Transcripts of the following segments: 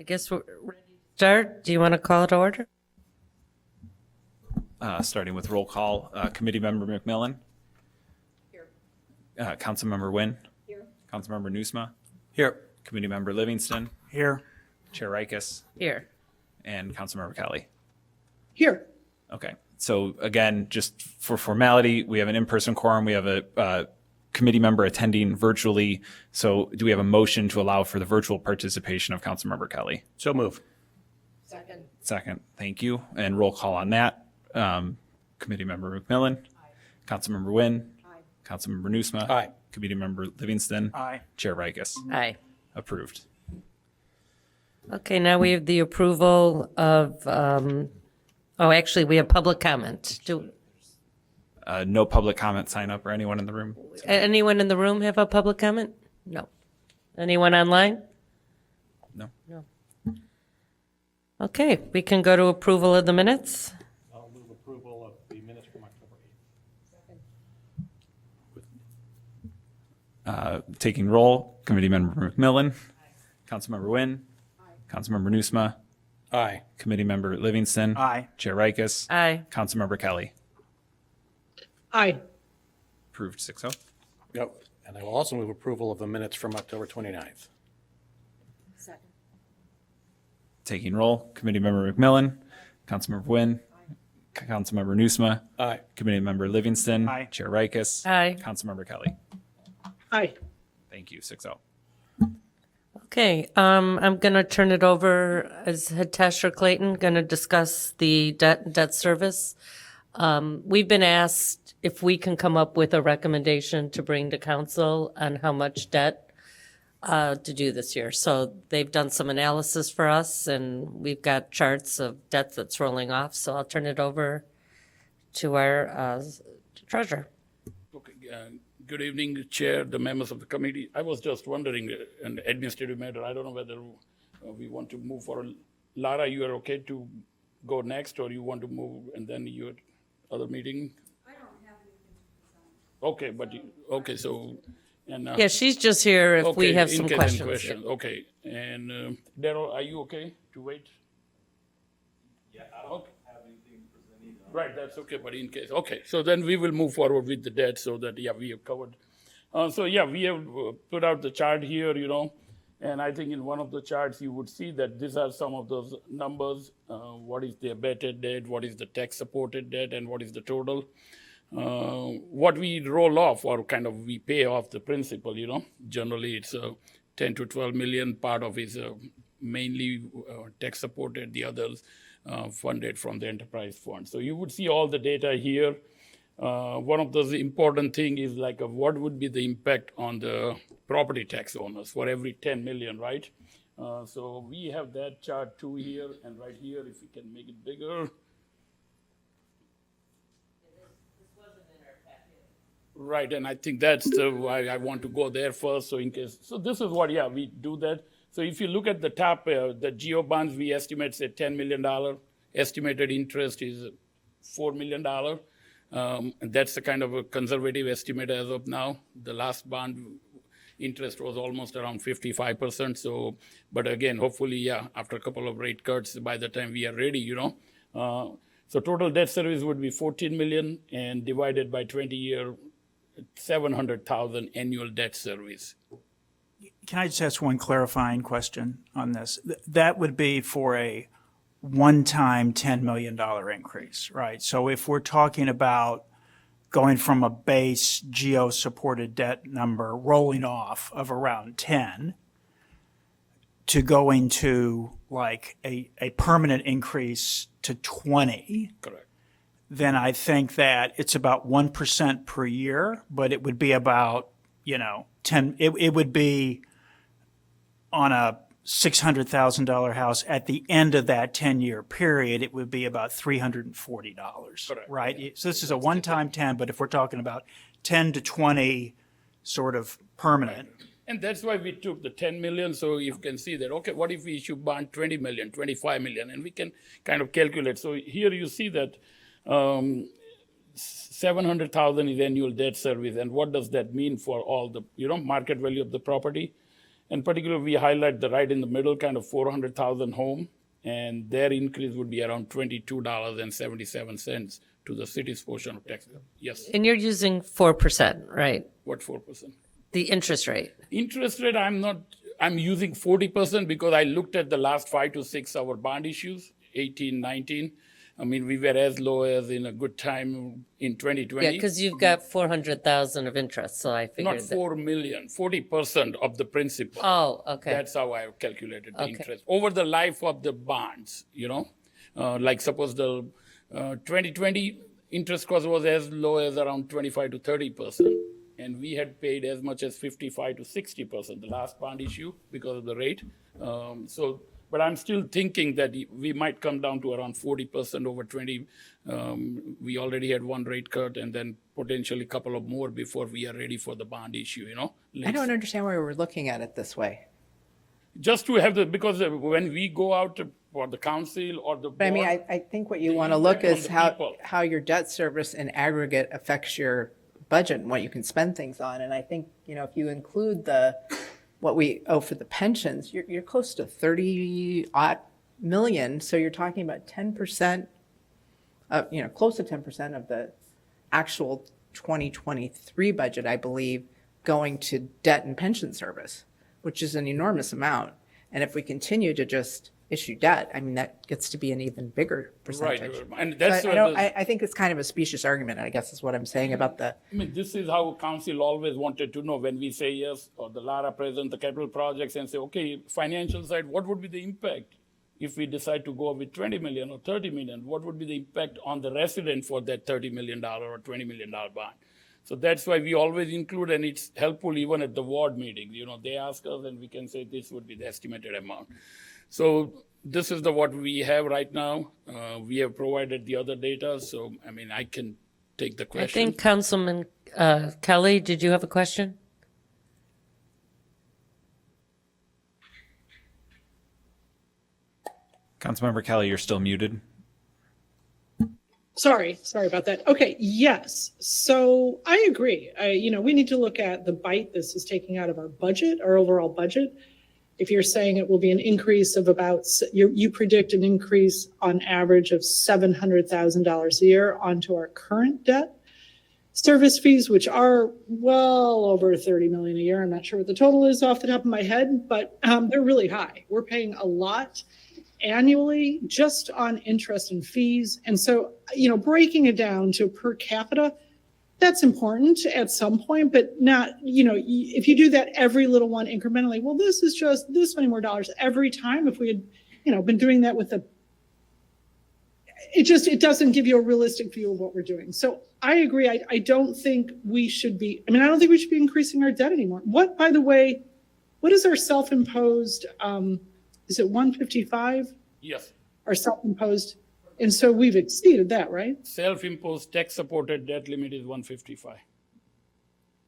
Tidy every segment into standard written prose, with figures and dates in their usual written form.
guess we're ready to start. Do you want to call it to order? Starting with roll call, Committee Member McMillan. Here. Councilmember Wynn. Here. Councilmember Nusma. Here. Committee Member Livingston. Here. Chair Rikus. Here. And Councilmember Kelly. Here. Okay. So again, just for formality, we have an in-person quorum. We have a committee member attending virtually. So do we have a motion to allow for the virtual participation of Councilmember Kelly? So move. Second. Second. Thank you. And roll call on that. Committee Member McMillan. Aye. Councilmember Wynn. Aye. Councilmember Nusma. Aye. Committee Member Livingston. Aye. Chair Rikus. Aye. Approved. Okay, now we have the approval of, actually, we have public comment. Do No public comment sign up or anyone in the room? anyone in the room have a public comment? No. Anyone online? No. No. Okay, we can go to approval of the minutes. I'll move approval of the minutes from October 8th. Taking roll, Committee Member McMillan. Councilmember Wynn. Councilmember Nusma. Aye. Committee Member Livingston. Aye. Chair Rikus. Aye. Councilmember Kelly. Aye. Approved 6-0. Yep. And I will also move approval of the minutes from October 29th. Second. Taking roll, Committee Member McMillan. Councilmember Wynn. Councilmember Nusma. Aye. Committee Member Livingston. Aye. Chair Rikus. Aye. Councilmember Kelly. Aye. Thank you. 6-0. Okay, I'm going to turn it over as Hitesh or Clayton, going to discuss the debt service. We've been asked if we can come up with a recommendation to bring to council on how much debt to do this year. So they've done some analysis for us, and we've got charts of debt that's rolling off. So I'll turn it over to our treasurer. Okay, good evening, Chair, the members of the committee. I was just wondering, an administrative matter, I don't know whether we want to move for, Lara, you are okay to go next, or you want to move and then your other meeting? I don't have anything to present. Okay, but, okay, so, and. Yeah, she's just here if we okay, have in some case any questions. Yeah. Okay, and Daryl, are you okay to wait? Yeah, I don't have anything to present either. Right, that's okay, but in case, okay, so then we will move forward with the debt so that, yeah, we have covered. So, yeah, we have put out the chart here, and I think in one of the charts you would see that these are some of those numbers. What is the abated debt, what is the tax-supported debt, and what is the total? What we roll off, or kind of we pay off the principal, Generally, it's 10 to 12 million. Part of it is mainly tax-supported, the others funded from the enterprise fund. So you would see all the data here. One of those important thing is like what would be the impact on the property tax owners for every 10 million, right? So we have that chart too here, and right here, if we can make it bigger. Right, and I think that's why I want to go there first. So in case, so this is what, yeah, we do that. So if you look at the top, the GEO bonds, we estimate say $10 million. Estimated interest is $4 million. And that's the kind of a conservative estimate as of now. The last bond interest was almost around 55%. So, but again, hopefully, yeah, after a couple of rate cuts, by the time we are ready, So total debt service would be 14 million, and divided by 20-year, 700,000 annual debt service. Can I just ask one clarifying question on this? That would be for a one-time $10 million increase, right? So if we're talking about going from a base GEO-supported debt number rolling off of around 10 to going to like a permanent increase to 20, Correct. then I think that it's about 1% per year, but it would be about, 10, it would be on a $600,000 house at the end of that 10-year period, it would be about $340, Correct, right? yeah. So this is a one-time 10, but if we're talking about 10 to 20 sort of permanent. And that's why we took the 10 million. So you can see that, okay, what if we issue bond 20 million, 25 million, and we can kind of calculate. So here you see that 700,000 is annual debt service. And what does that mean for all the, market value of the property? And particularly, we highlight the right in the middle, kind of 400,000 home, and their increase would be around $22.77 to the city's portion of tax. Yes, And you're using 4%, right? what 4%? The interest rate. Interest rate, I'm using 40% because I looked at the last 5 to 6 hour bond issues, 18, 19. I mean, we were as low as in a good time in 2020. Yeah, because you've got 400,000 of interest, so I figured Not that. 4 million, 40% of the principal. Oh, okay. That's how I calculated the Okay. interest over the life of the bonds, like suppose the 2020 interest cost was as low as around 25 to 30%. And we had paid as much as 55 to 60%, the last bond issue because of the rate. But I'm still thinking that we might come down to around 40% over 20. We already had one rate cut and then potentially a couple of more before we are ready for the bond issue, I don't understand why we're looking at it this way. Just to have because when we go out for the council or the board. But I mean, I think what you the want to look impact on is the how, people. how your debt service in aggregate affects your budget and what you can spend things on. And I think, if you include what we owe for the pensions, you're close to 30-odd million. So you're talking about 10%, close to 10% of the actual 2023 budget, I believe, going to debt and pension service, which is an enormous amount. And if we continue to just issue debt, I mean, that gets to be an even bigger percentage. Right, and So that's I think it's kind of a specious argument, I guess is what I'm saying about the, I mean, this is how council always wanted to know when we say yes, or the Lara presents the capital projects and say, okay, financial side, what would be the impact if we decide to go with 20 million or 30 million? What would be the impact on the resident for that $30 million or $20 million bond? So that's why we always include, and it's helpful even at the ward meetings. They ask us and we can say this would be the estimated amount. So this is what we have right now. We have provided the other data, so I mean, I can take the I question. think Councilman Kelly, did you have a question? Councilmember Kelly, you're still muted. Sorry about that. Okay, yes. So I agree. We need to look at the bite this is taking out of our budget, our overall budget. If you're saying it will be an increase of you predict an increase on average of $700,000 a year onto our current debt service fees, which are well over 30 million a year. I'm not sure what the total is off the top of my head, but they're really high. We're paying a lot annually just on interest and fees. And so, breaking it down to per capita, that's important at some point, but not, if you do that every little one incrementally, well, this is just this many more dollars every time. If we had, been doing that with it doesn't give you a realistic view of what we're doing. So I agree. I don't think we should be, I don't think we should be increasing our debt anymore. By the way, what is our self-imposed, is it 155? Yes. Our self-imposed, and so we've exceeded that, right? Self-imposed tax-supported debt limit is 155.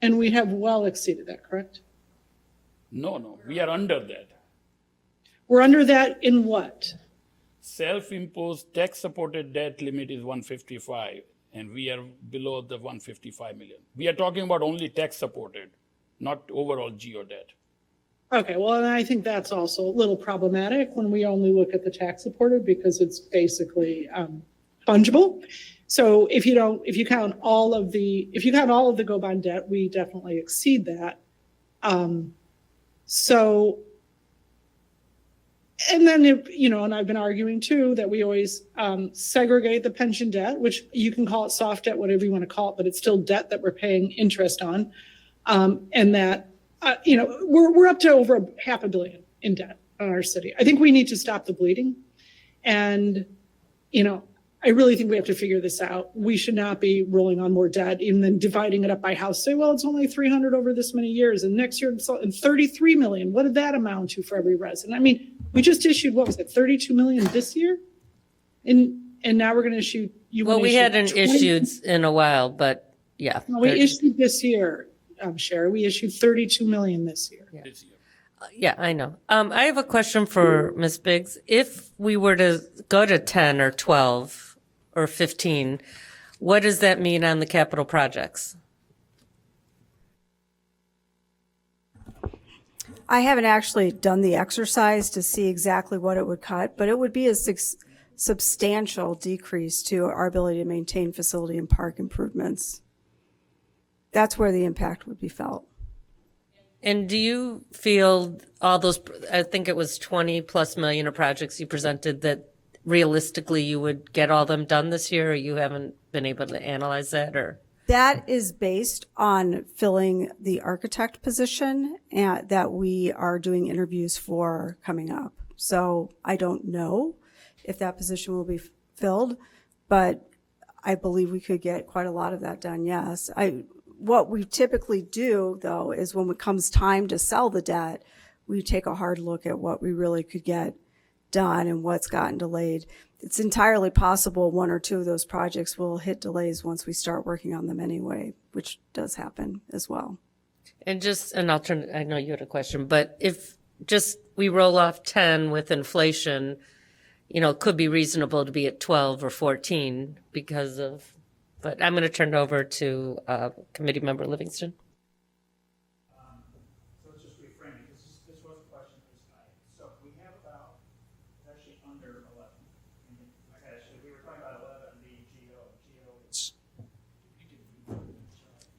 And we have well exceeded that, correct? No, we are under that. We're under that in what? Self-imposed tax-supported debt limit is 155, and we are below the 155 million. We are talking about only tax-supported, not overall GO debt. Okay, well, and I think that's also a little problematic when we only look at the tax supported because it's basically fungible. So if you count all of the go bond debt, we definitely exceed that. And then and I've been arguing too that we always segregate the pension debt, which you can call it soft debt, whatever you want to call it, but it's still debt that we're paying interest on, and that. We're up to over $500 million in debt on our city. I think we need to stop the bleeding. And, I really think we have to figure this out. We should not be rolling on more debt and then dividing it up by house. Say, well, it's only 300 over this many years. And next year, it's 33 million. What did that amount to for every resident? We just issued, 32 million this year? And now we're going to issue. We hadn't issued in a while, but yeah. No, we issued this year. Sherry, we issued 32 million this year. This year. Yeah, I know. I have a question for Ms. Biggs. If we were to go to 10 or 12 or 15, what does that mean on the capital projects? I haven't actually done the exercise to see exactly what it would cut, but it would be a substantial decrease to our ability to maintain facility and park improvements. That's where the impact would be felt. And do you feel all those, I think it was 20 plus million of projects you presented, that realistically you would get all them done this year, or you haven't been able to analyze that, or? That is based on filling the architect position that we are doing interviews for coming up. So I don't know if that position will be filled, but I believe we could get quite a lot of that done, yes. What we typically do, though, is when it comes time to sell the debt, we take a hard look at what we really could get done and what's gotten delayed. It's entirely possible one or two of those projects will hit delays once we start working on them anyway, which does happen as well. And I know you had a question, but if just we roll off 10 with inflation, it could be reasonable to be at 12 or 14 because of, but I'm going to turn it over to Committee Member Livingston. So let's just reframe it, because this was a question for tonight. So we have about, it's actually under 11. Actually, we were talking about 11,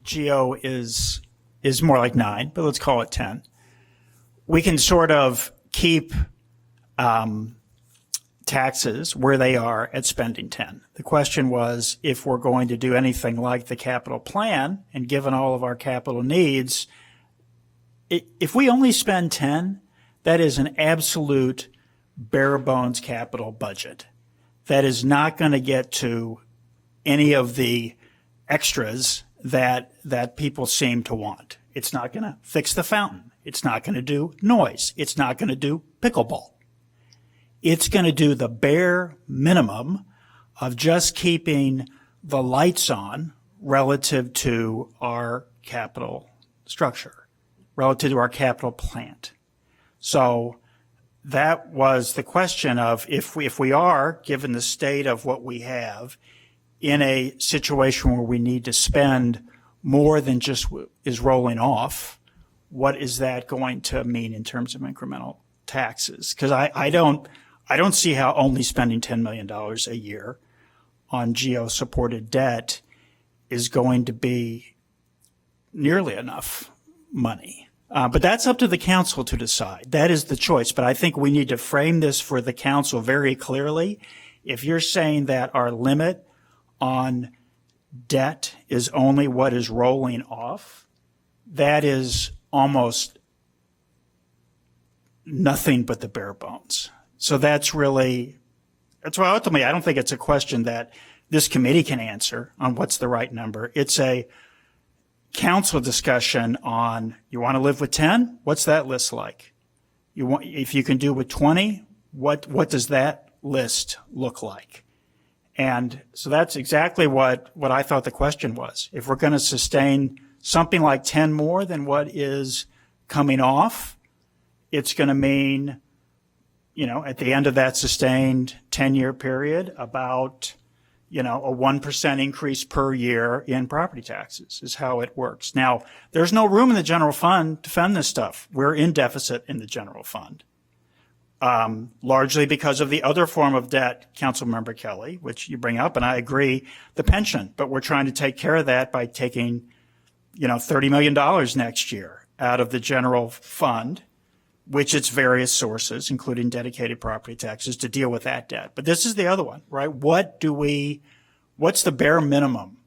GO is more like 9, but let's call it 10. We can sort of keep taxes where they are at spending 10. The question was, if we're going to do anything like the capital plan, and given all of our capital needs, if we only spend 10, that is an absolute bare bones capital budget. That is not going to get to any of the extras that people seem to want. It's not going to fix the fountain. It's not going to do noise. It's not going to do pickleball. It's going to do the bare minimum of just keeping the lights on relative to our capital structure, relative to our capital plant. So that was the question of if we are, given the state of what we have, in a situation where we need to spend more than just is rolling off, what is that going to mean in terms of incremental taxes? Because I don't see how only spending $10 million a year on GO-supported debt is going to be nearly enough money. But that's up to the council to decide. That is the choice. But I think we need to frame this for the council very clearly. If you're saying that our limit on debt is only what is rolling off, that is almost nothing but the bare bones. So that's why ultimately I don't think it's a question that this committee can answer on what's the right number. It's a council discussion on, you want to live with 10? What's that list like? If you can do with 20, what does that list look like? And so that's exactly what I thought the question was. If we're going to sustain something like 10 more than what is coming off, it's going to mean, at the end of that sustained 10-year period, about, a 1% increase per year in property taxes is how it works. Now, there's no room in the general fund to fund this stuff. We're in deficit in the general fund, largely because of the other form of debt, Councilmember Kelly, which you bring up, and I agree, the pension. But we're trying to take care of that by taking, $30 million next year out of the general fund, which its various sources, including dedicated property taxes, to deal with that debt. But this is the other one, right? What's the bare minimum,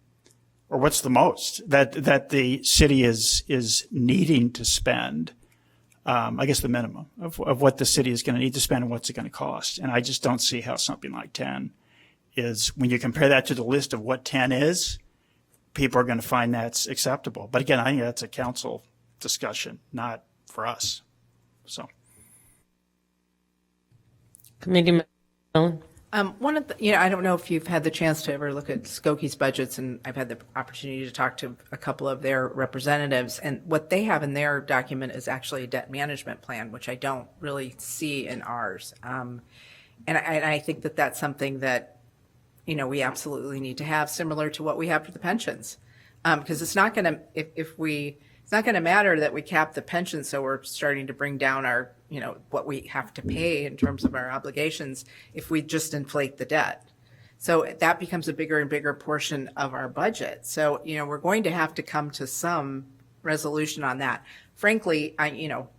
or what's the most that the city is needing to spend? I guess the minimum of what the city is going to need to spend and what's it going to cost. And I just don't see how something like 10 is, when you compare that to the list of what 10 is, people are going to find that's acceptable. But again, I think that's a council discussion, not for us. So, Committee Member. One of the, I don't know if you've had the chance to ever look at Skokie's budgets, and I've had the opportunity to talk to a couple of their representatives, and what they have in their document is actually a debt management plan, which I don't really see in ours. And I think that that's something that, we absolutely need to have, similar to what we have for the pensions. Because it's not going to, if we It's not going to matter that we cap the pension, so we're starting to bring down our, what we have to pay in terms of our obligations if we just inflate the debt. So that becomes a bigger and bigger portion of our budget. So, we're going to have to come to some resolution on that. Frankly, I know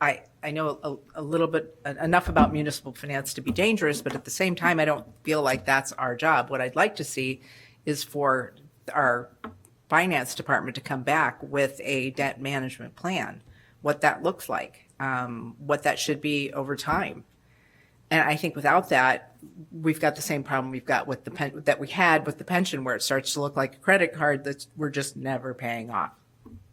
a little bit, enough about municipal finance to be dangerous, but at the same time, I don't feel like that's our job. What I'd like to see is for our finance department to come back with a debt management plan, what that looks like, what that should be over time. And I think without that, we've got the same problem we've got with that we had with the pension, where it starts to look like a credit card that we're just never paying off.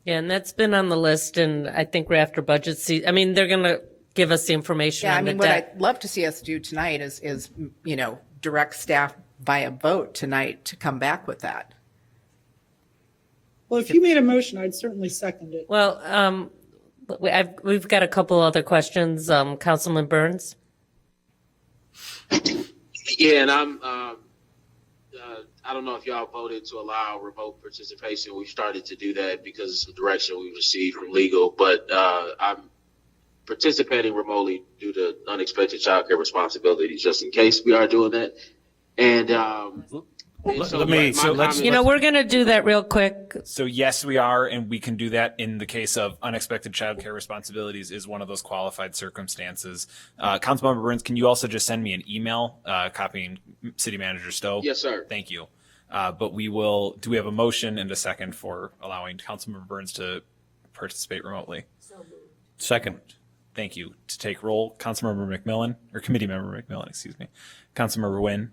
Yeah, and that's been on the list, and I think we're after budget season. I mean, they're going to give us the information Yeah, on the what debt. I'd love to see us do tonight is direct staff by a vote tonight to come back with that. Well, if you made a motion, I'd certainly second it. Well, we've got a couple other questions. Councilman Burns? Yeah, and I don't know if y'all voted to allow remote participation. We started to do that because it's the direction we received from legal, but I'm participating remotely due to unexpected childcare responsibilities, just in case we are doing that. And we're going to do that real quick. So yes, we are, and we can do that in the case of unexpected childcare responsibilities is one of those qualified circumstances. Councilmember Burns, can you also just send me an email copying City Manager Stowe? Yes, sir. Thank you. But do we have a motion and a second for allowing Councilmember Burns to participate remotely? Second. Thank you. To take roll, Councilmember McMillan, or Committee Member McMillan, excuse me. Councilmember Wynn,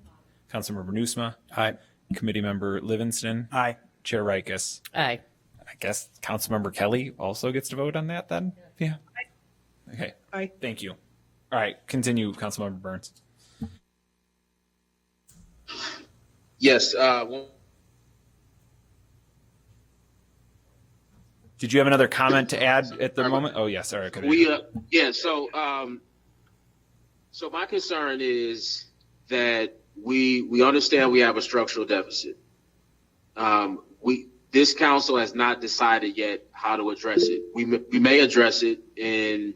Councilmember Nusma. Aye. Committee Member Livingston. Aye. Chair Rikus. Aye. I guess Councilmember Kelly also gets to vote on that then? Yeah. Okay. Aye. Thank you. All right. Continue, Councilmember Burns. yes, Did you have another comment to add at the moment? Oh, yes. All right. So my concern is that we understand we have a structural deficit. This council has not decided yet how to address it. We may address it in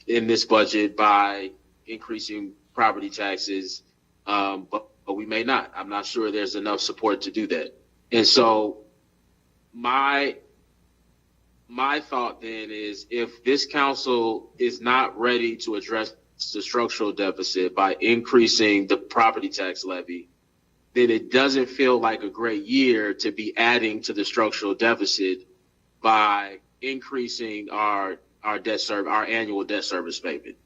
this budget by increasing property taxes, but we may not. I'm not sure there's enough support to do that. And so my thought then is, if this council is not ready to address the structural deficit by increasing the property tax levy, then it doesn't feel like a great year to be adding to the structural deficit by increasing our annual debt service payment.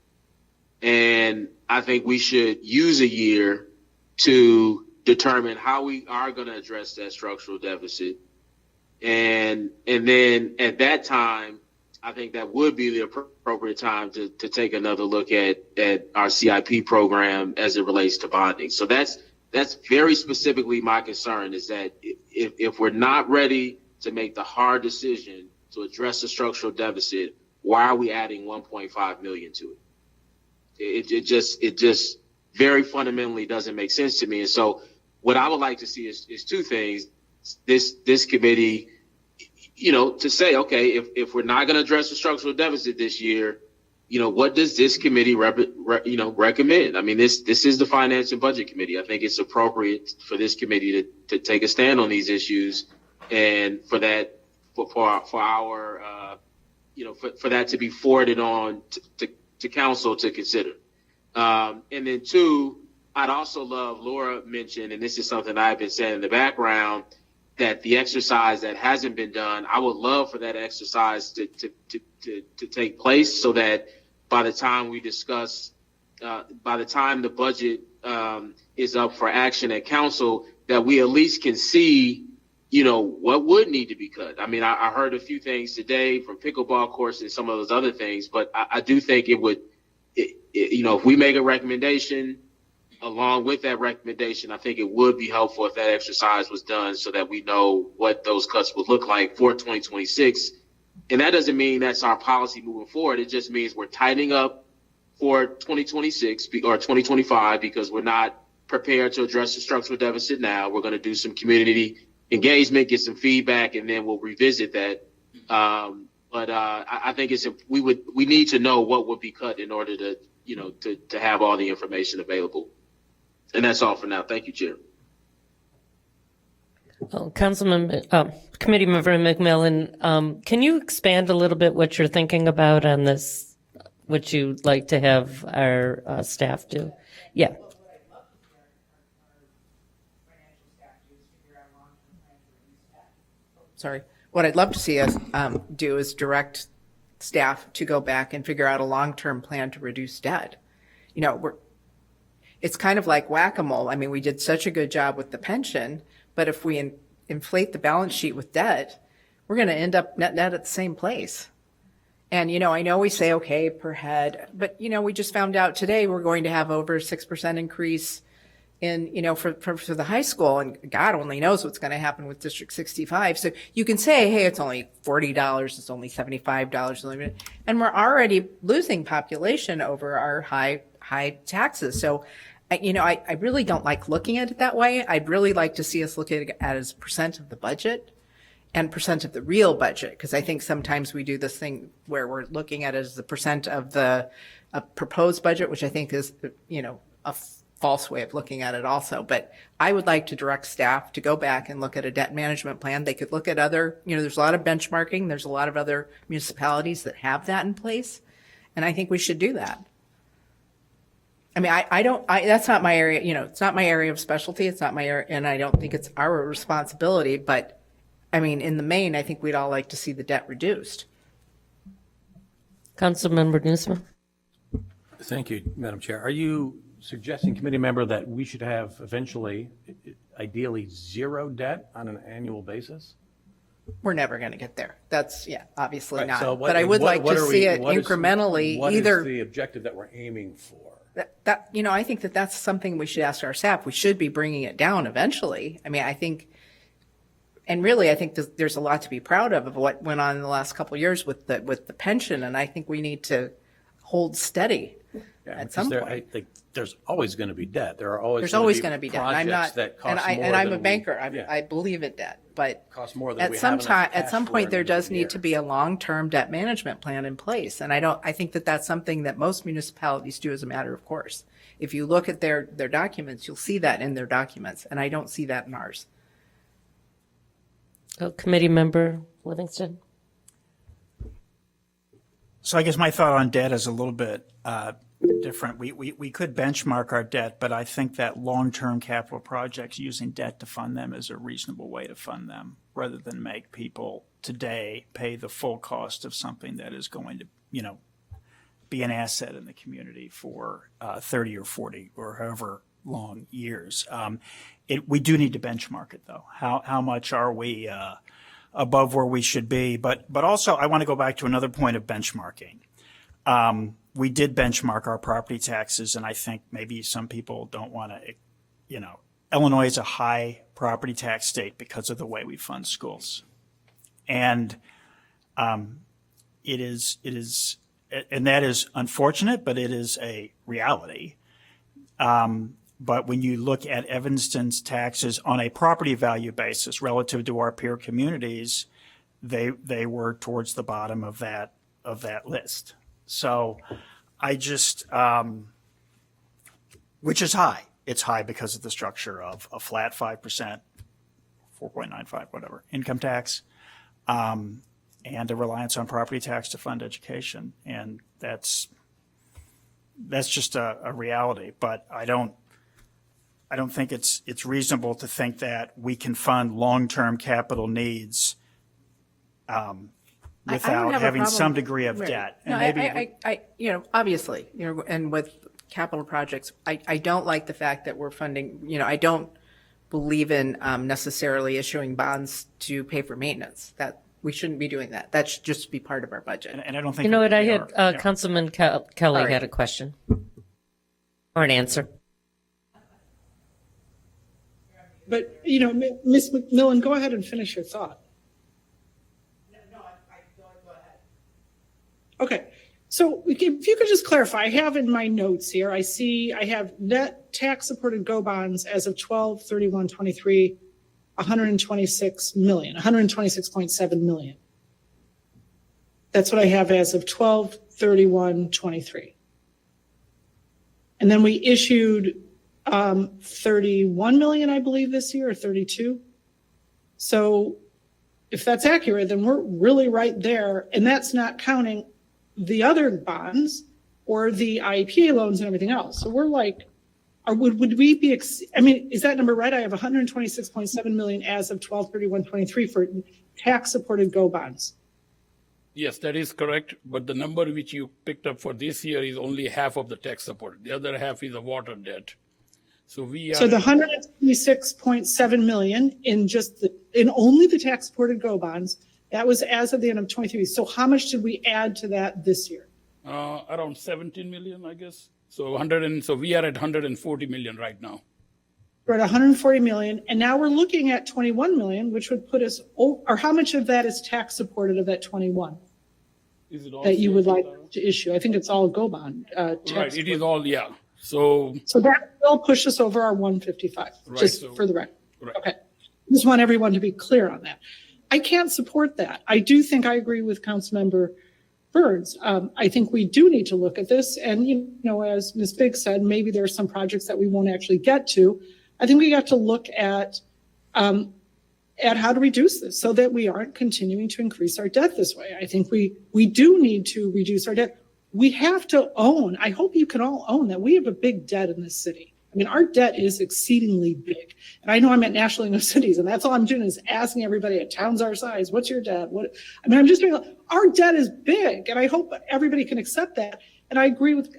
And I think we should use a year to determine how we are going to address that structural deficit. And then at that time, I think that would be the appropriate time to take another look at our CIP program as it relates to bonding. So that's very specifically my concern, is that if we're not ready to make the hard decision to address the structural deficit, why are we adding 1.5 million to it? It just very fundamentally doesn't make sense to me. And so what I would like to see is two things. This committee, to say, okay, if we're not going to address the structural deficit this year, what does this committee recommend? I mean, this is the Finance and Budget Committee. I think it's appropriate for this committee to take a stand on these issues, and for that to be forwarded on to council to consider. And then two, I'd also love, Laura mentioned, and this is something I've been saying in the background, that the exercise that hasn't been done, I would love for that exercise to take place, so that by the time we discuss, by the time the budget is up for action at council, that we at least can see, what would need to be cut. I mean, I heard a few things today from pickleball courts and some of those other things, but I do think if we make a recommendation, along with that recommendation, I think it would be helpful if that exercise was done, so that we know what those cuts would look like for 2026. And that doesn't mean that's our policy moving forward. It just means we're tightening up for 2026 or 2025 because we're not prepared to address the structural deficit now. We're going to do some community engagement, get some feedback, and then we'll revisit that. But I think we need to know what would be cut in order to, to have all the information available. And that's all for now. Thank you, Chair. Committee Member McMillan, can you expand a little bit what you're thinking about on this, what you'd like to have our staff do? Yeah. Sorry. What I'd love to see us do is direct staff to go back and figure out a long-term plan to reduce debt. It's kind of like whack-a-mole. I mean, we did such a good job with the pension, but if we inflate the balance sheet with debt, we're going to end up net at the same place. And, I know we say, okay, per head, but, we just found out today we're going to have over 6% increase in, for the high school, and God only knows what's going to happen with District 65. So you can say, hey, it's only $40, it's only $75, and we're already losing population over our high taxes. So, I really don't like looking at it that way. I'd really like to see us look at it as percent of the budget and percent of the real budget, because I think sometimes we do this thing where we're looking at it as the percent of the proposed budget, which I think is, a false way of looking at it also. But I would like to direct staff to go back and look at a debt management plan. They could look at other, there's a lot of benchmarking. There's a lot of other municipalities that have that in place. And I think we should do that. I mean, that's not my area, it's not my area of specialty. It's not my area, and I don't think it's our responsibility. But I mean, in the main, I think we'd all like to see the debt reduced. Councilmember Newsome. Thank you, Madam Chair. Are you suggesting, committee member, that we should have eventually, ideally, zero debt on an annual basis? We're never going to get there. That's, obviously Right, not. so But I would like to see it incrementally. What is the objective that we're aiming for? That I think that's something we should ask our staff. We should be bringing it down eventually. I mean, I think there's a lot to be proud of what went on in the last couple of years with the pension, and I think we need to hold steady at some point. I think there's always going to be debt. There's always going to be debt. And I'm a banker. Yeah. I believe in debt, but Costs more than at we some have enough time, cash at some for point, in there a does given need year. to be a long-term debt management plan in place. And I think that's something that most municipalities do as a matter of course. If you look at their documents, you'll see that in their documents, and I don't see that in ours. Committee Member Livingston. So I guess my thought on debt is a little bit different. We could benchmark our debt, but I think that long-term capital projects using debt to fund them is a reasonable way to fund them, rather than make people today pay the full cost of something that is going to, be an asset in the community for 30 or 40 or however long years. We do need to benchmark it, though. How much are we above where we should be? But also, I want to go back to another point of benchmarking. We did benchmark our property taxes, and I think maybe some people don't want to, Illinois is a high property tax state because of the way we fund schools. And it is, and that is unfortunate, but it is a reality. But when you look at Evanston's taxes on a property value basis relative to our peer communities, they were towards the bottom of that list. So I just, which is high. It's high because of the structure of a flat 5%, 4.95, whatever, income tax, and a reliance on property tax to fund education. And that's just a reality. But I don't think it's reasonable to think that we can fund long-term capital needs without having some degree of debt. And no, obviously, and with capital projects, I don't like the fact that we're funding, I don't believe in necessarily issuing bonds to pay for maintenance. That we shouldn't be doing that. That should just be part of our budget. And I don't think You know what? I we had are. Councilman Kelly Sorry. had a question or an answer. But, Ms. McMillan, go ahead and finish your thought. No, go ahead. Okay. So if you could just clarify, I have in my notes here, I have net tax supported GO bonds as of 12/31/23, 126 million, 126.7 million. That's what I have as of 12/31/23. And then we issued 31 million, I believe, this year, or 32. So if that's accurate, then we're really right there. And that's not counting the other bonds or the IEPA loans and everything else. So we're like, would we be, I mean, is that number right? I have 126.7 million as of 12/31/23 for tax-supported GO bonds. Yes, that is correct. But the number which you picked up for this year is only half of the tax support. The other half is a water debt. So we are. So the 126.7 million in only the tax-supported GO bonds, that was as of the end of 23. So how much did we add to that this year? Around 17 million, I guess. So so we are at 140 million right now. We're at 140 million, and now we're looking at 21 million, which would put us, or how much of that is tax-supported of that 21 Is it all that you would CFO? like to issue? I think it's all GO bond. Right, it is all, yeah. So, So that will push us over our 155, Right, just so- for the record. right. Okay. Just want everyone to be clear on that. I can't support that. I do think I agree with Councilmember Burns. I think we do need to look at this. And, as Ms. Biggs said, maybe there are some projects that we won't actually get to. I think we got to look at how to reduce this so that we aren't continuing to increase our debt this way. I think we do need to reduce our debt. We have to own, I hope you can all own that we have a big debt in this city. I mean, our debt is exceedingly big. And I know I'm at National League of Cities, and that's all I'm doing is asking everybody at towns our size, what's your debt? I'm just doing, our debt is big, and I hope everybody can accept that. And I agree with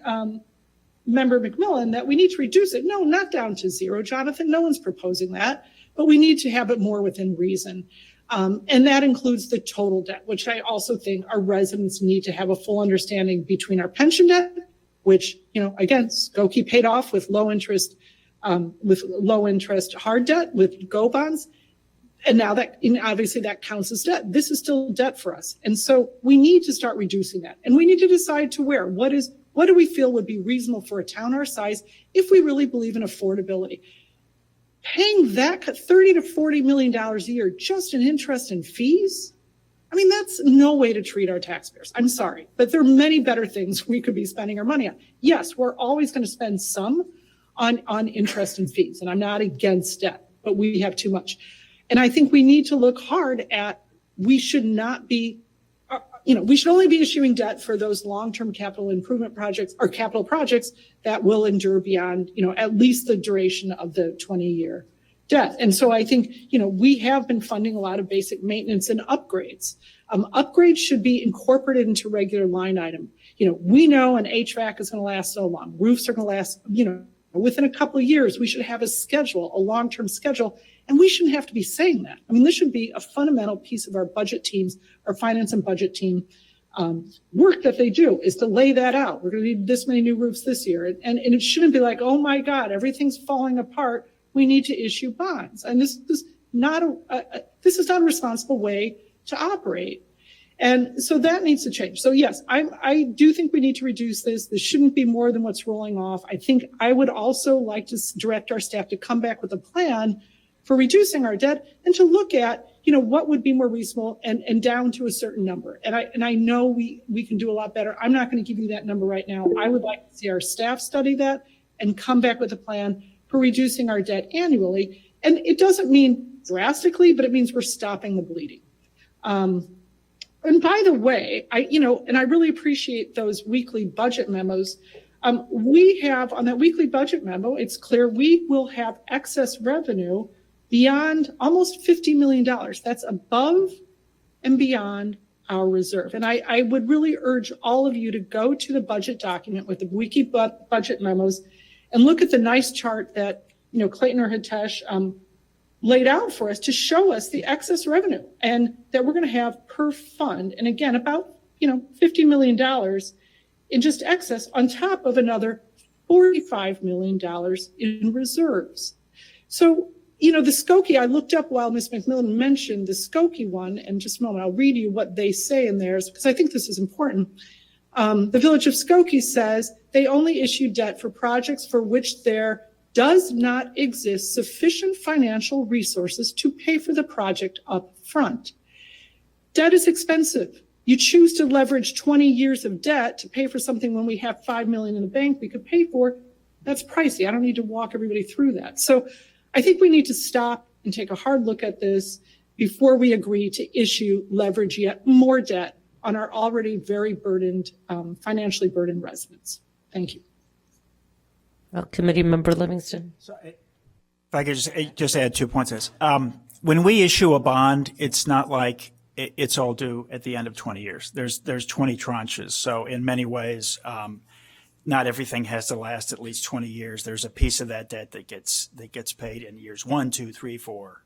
Member McMillan that we need to reduce it. No, not down to zero, Jonathan. No one's proposing that, but we need to have it more within reason. And that includes the total debt, which I also think our residents need to have a full understanding between our pension debt, which, again, Skokie paid off with low interest hard debt with GO bonds. And now obviously that counts as debt. This is still debt for us. And so we need to start reducing that. And we need to decide to where. What do we feel would be reasonable for a town our size if we really believe in affordability? Paying that $30 to $40 million a year just in interest and fees? I mean, that's no way to treat our taxpayers. I'm sorry, but there are many better things we could be spending our money on. Yes, we're always going to spend some on interest and fees, and I'm not against debt, but we have too much. And I think we need to look hard at, we should not be, we should only be issuing debt for those long-term capital improvement projects or capital projects that will endure beyond, at least the duration of the 20-year debt. And so I think, we have been funding a lot of basic maintenance and upgrades. Upgrades should be incorporated into regular line item. We know an HVAC is going to last so long. Roofs are going to last, within a couple of years, we should have a schedule, a long-term schedule. And we shouldn't have to be saying that. I mean, this should be a fundamental piece of our budget teams, our finance and budget team work that they do is to lay that out. We're going to need this many new roofs this year. And it shouldn't be like, oh my God, everything's falling apart. We need to issue bonds. And this is not a responsible way to operate. And so that needs to change. So yes, I do think we need to reduce this. This shouldn't be more than what's rolling off. I think I would also like to direct our staff to come back with a plan for reducing our debt and to look at, what would be more reasonable and down to a certain number. And I know we can do a lot better. I'm not going to give you that number right now. I would like to see our staff study that and come back with a plan for reducing our debt annually. And it doesn't mean drastically, but it means we're stopping the bleeding. And by the way, I really appreciate those weekly budget memos. We have on that weekly budget memo, it's clear we will have excess revenue beyond almost $50 million. That's above and beyond our reserve. And I would really urge all of you to go to the budget document with the weekly budget memos and look at the nice chart that, Clayton or Hitesh laid out for us to show us the excess revenue and that we're going to have per fund. And again, about, $50 million in just excess on top of another $45 million in reserves. So, the Skokie, I looked up while Ms. McMillan mentioned the Skokie one, and just a moment, I'll read you what they say in theirs, because I think this is important. The Village of Skokie says they only issue debt for projects for which there does not exist sufficient financial resources to pay for the project up front. Debt is expensive. you choose to leverage 20 years of debt to pay for something when we have 5 million in the bank we could pay for. That's pricey. I don't need to walk everybody through that. So I think we need to stop and take a hard look at this before we agree to issue leverage yet more debt on our already very burdened, financially burdened residents. Thank you. Well, Committee Member Livingston. If I could just add 2 points to this. When we issue a bond, it's not like it's all due at the end of 20 years. There's 20 tranches. So in many ways, not everything has to last at least 20 years. There's a piece of that debt that gets paid in years 1, 2, 3, 4,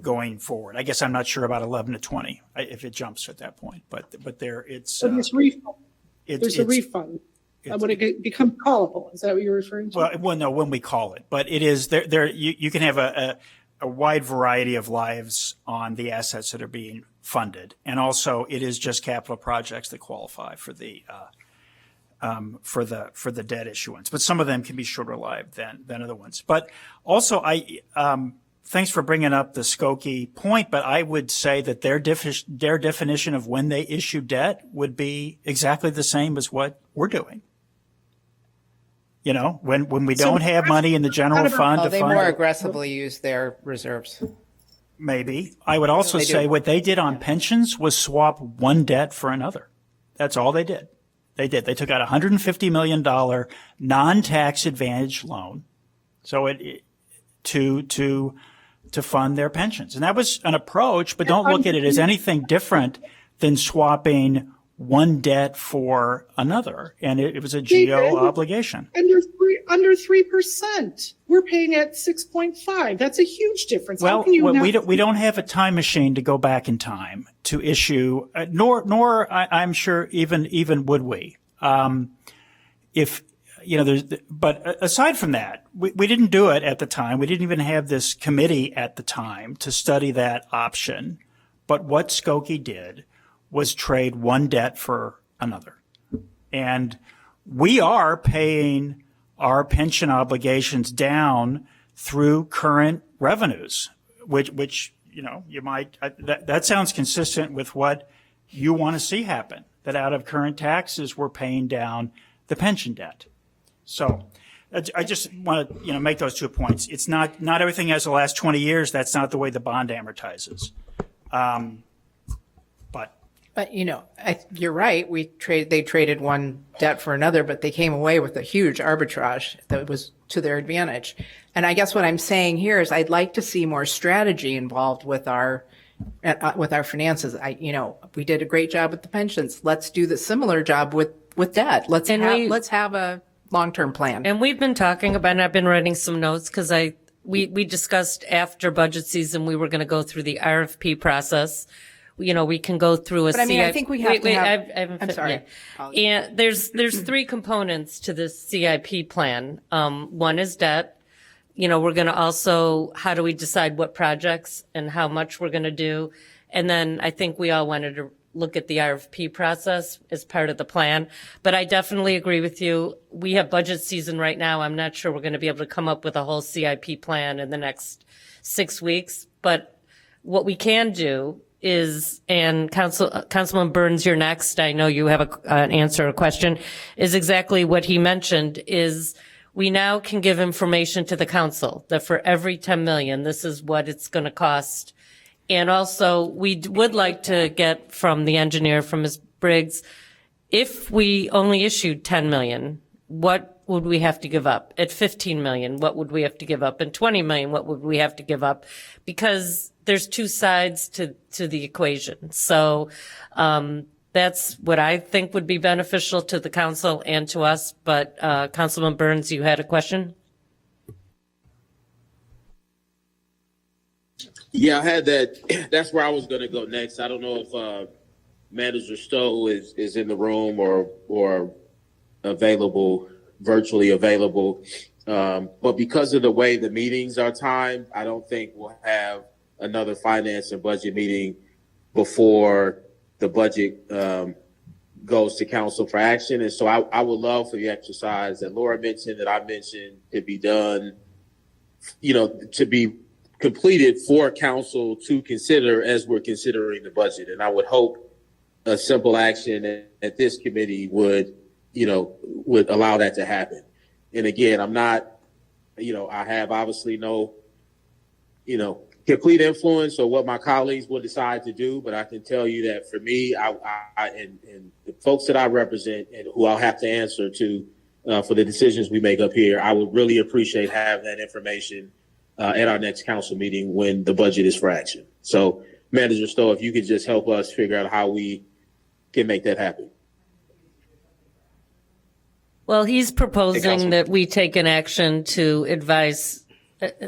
going forward. I guess I'm not sure about 11 to 20 if it jumps at that point, but there it's. So there's refund. There's a refund. Would it become callable? Is that what you're referring to? Well, no, when we call it, but it is there. You can have a wide variety of lives on the assets that are being funded, and also it is just capital projects that qualify for the debt issuance. But some of them can be shorter lived than other ones. But also, thanks for bringing up the Skokie point. But I would say that their definition of when they issue debt would be exactly the same as what we're doing. You know, when we don't have money in the general fund to They fund. more aggressively use their reserves. Maybe. I would also say what they did on pensions was swap one debt for another. That's all they did. They took out a $150 million non-tax advantage loan. So to fund their pensions. And that was an approach, but don't look at it as anything different than swapping one debt for another. And it was a GO obligation. Under 3%. We're paying at 6.5. That's a huge difference. Well, How can you we don't have a time machine to go back in time to issue, nor I'm sure even would we. If you know, but aside from that, we didn't do it at the time. We didn't even have this committee at the time to study that option. But what Skokie did was trade one debt for another. And we are paying our pension obligations down through current revenues, which you know, you might, that sounds consistent with what you want to see happen, that out of current taxes, we're paying down the pension debt. So I just want to, you know, make those 2 points. It's not everything has the last 20 years. That's not the way the bond amortizes. But you know, you're right. They traded one debt for another, but they came away with a huge arbitrage that was to their advantage. And I guess what I'm saying here is I'd like to see more strategy involved with our finances. We did a great job with the pensions. Let's do the similar job with debt. Let's have a long-term plan. And we've been talking about, and I've been writing some notes because we discussed after budget season, we were going to go through the RFP process. You know, we can go through a But I mean, I think we have to have. I'm sorry. Yeah. And there's 3 components to this CIP plan. One is debt. You know, we're going to also, how do we decide what projects and how much we're going to do? And then I think we all wanted to look at the RFP process as part of the plan. But I definitely agree with you. We have budget season right now. I'm not sure we're going to be able to come up with a whole CIP plan in the next 6 weeks. But what we can do is, and Councilman Burns, you're next. I know you have an answer, a question, is exactly what he mentioned is we now can give information to the council that for every 10 million, this is what it's going to cost. And also we would like to get from the engineer, from Ms. Briggs, if we only issued 10 million, what would we have to give up? At 15 million, what would we have to give up? And 20 million, what would we have to give up? Because there's 2 sides to the equation. So, that's what I think would be beneficial to the council and to us. But, Councilman Burns, you had a question? Yeah, I had that. That's where I was going to go next. I don't know if Manager Stowe is in the room or available, virtually available. But because of the way the meetings are timed, I don't think we'll have another finance and budget meeting before the budget goes to council for action. And so I would love for the exercise that Laura mentioned, that I mentioned, to be done, you know, to be completed for council to consider as we're considering the budget. And I would hope a simple action at this committee would allow that to happen. And again, I'm not, I have obviously no, complete influence on what my colleagues will decide to do, but I can tell you that for me, and the folks that I represent and who I'll have to answer to for the decisions we make up here, I would really appreciate having that information at our next council meeting when the budget is for action. So, Manager Stowe, if you could just help us figure out how we can make that happen. Well, he's proposing that we take an action to advise,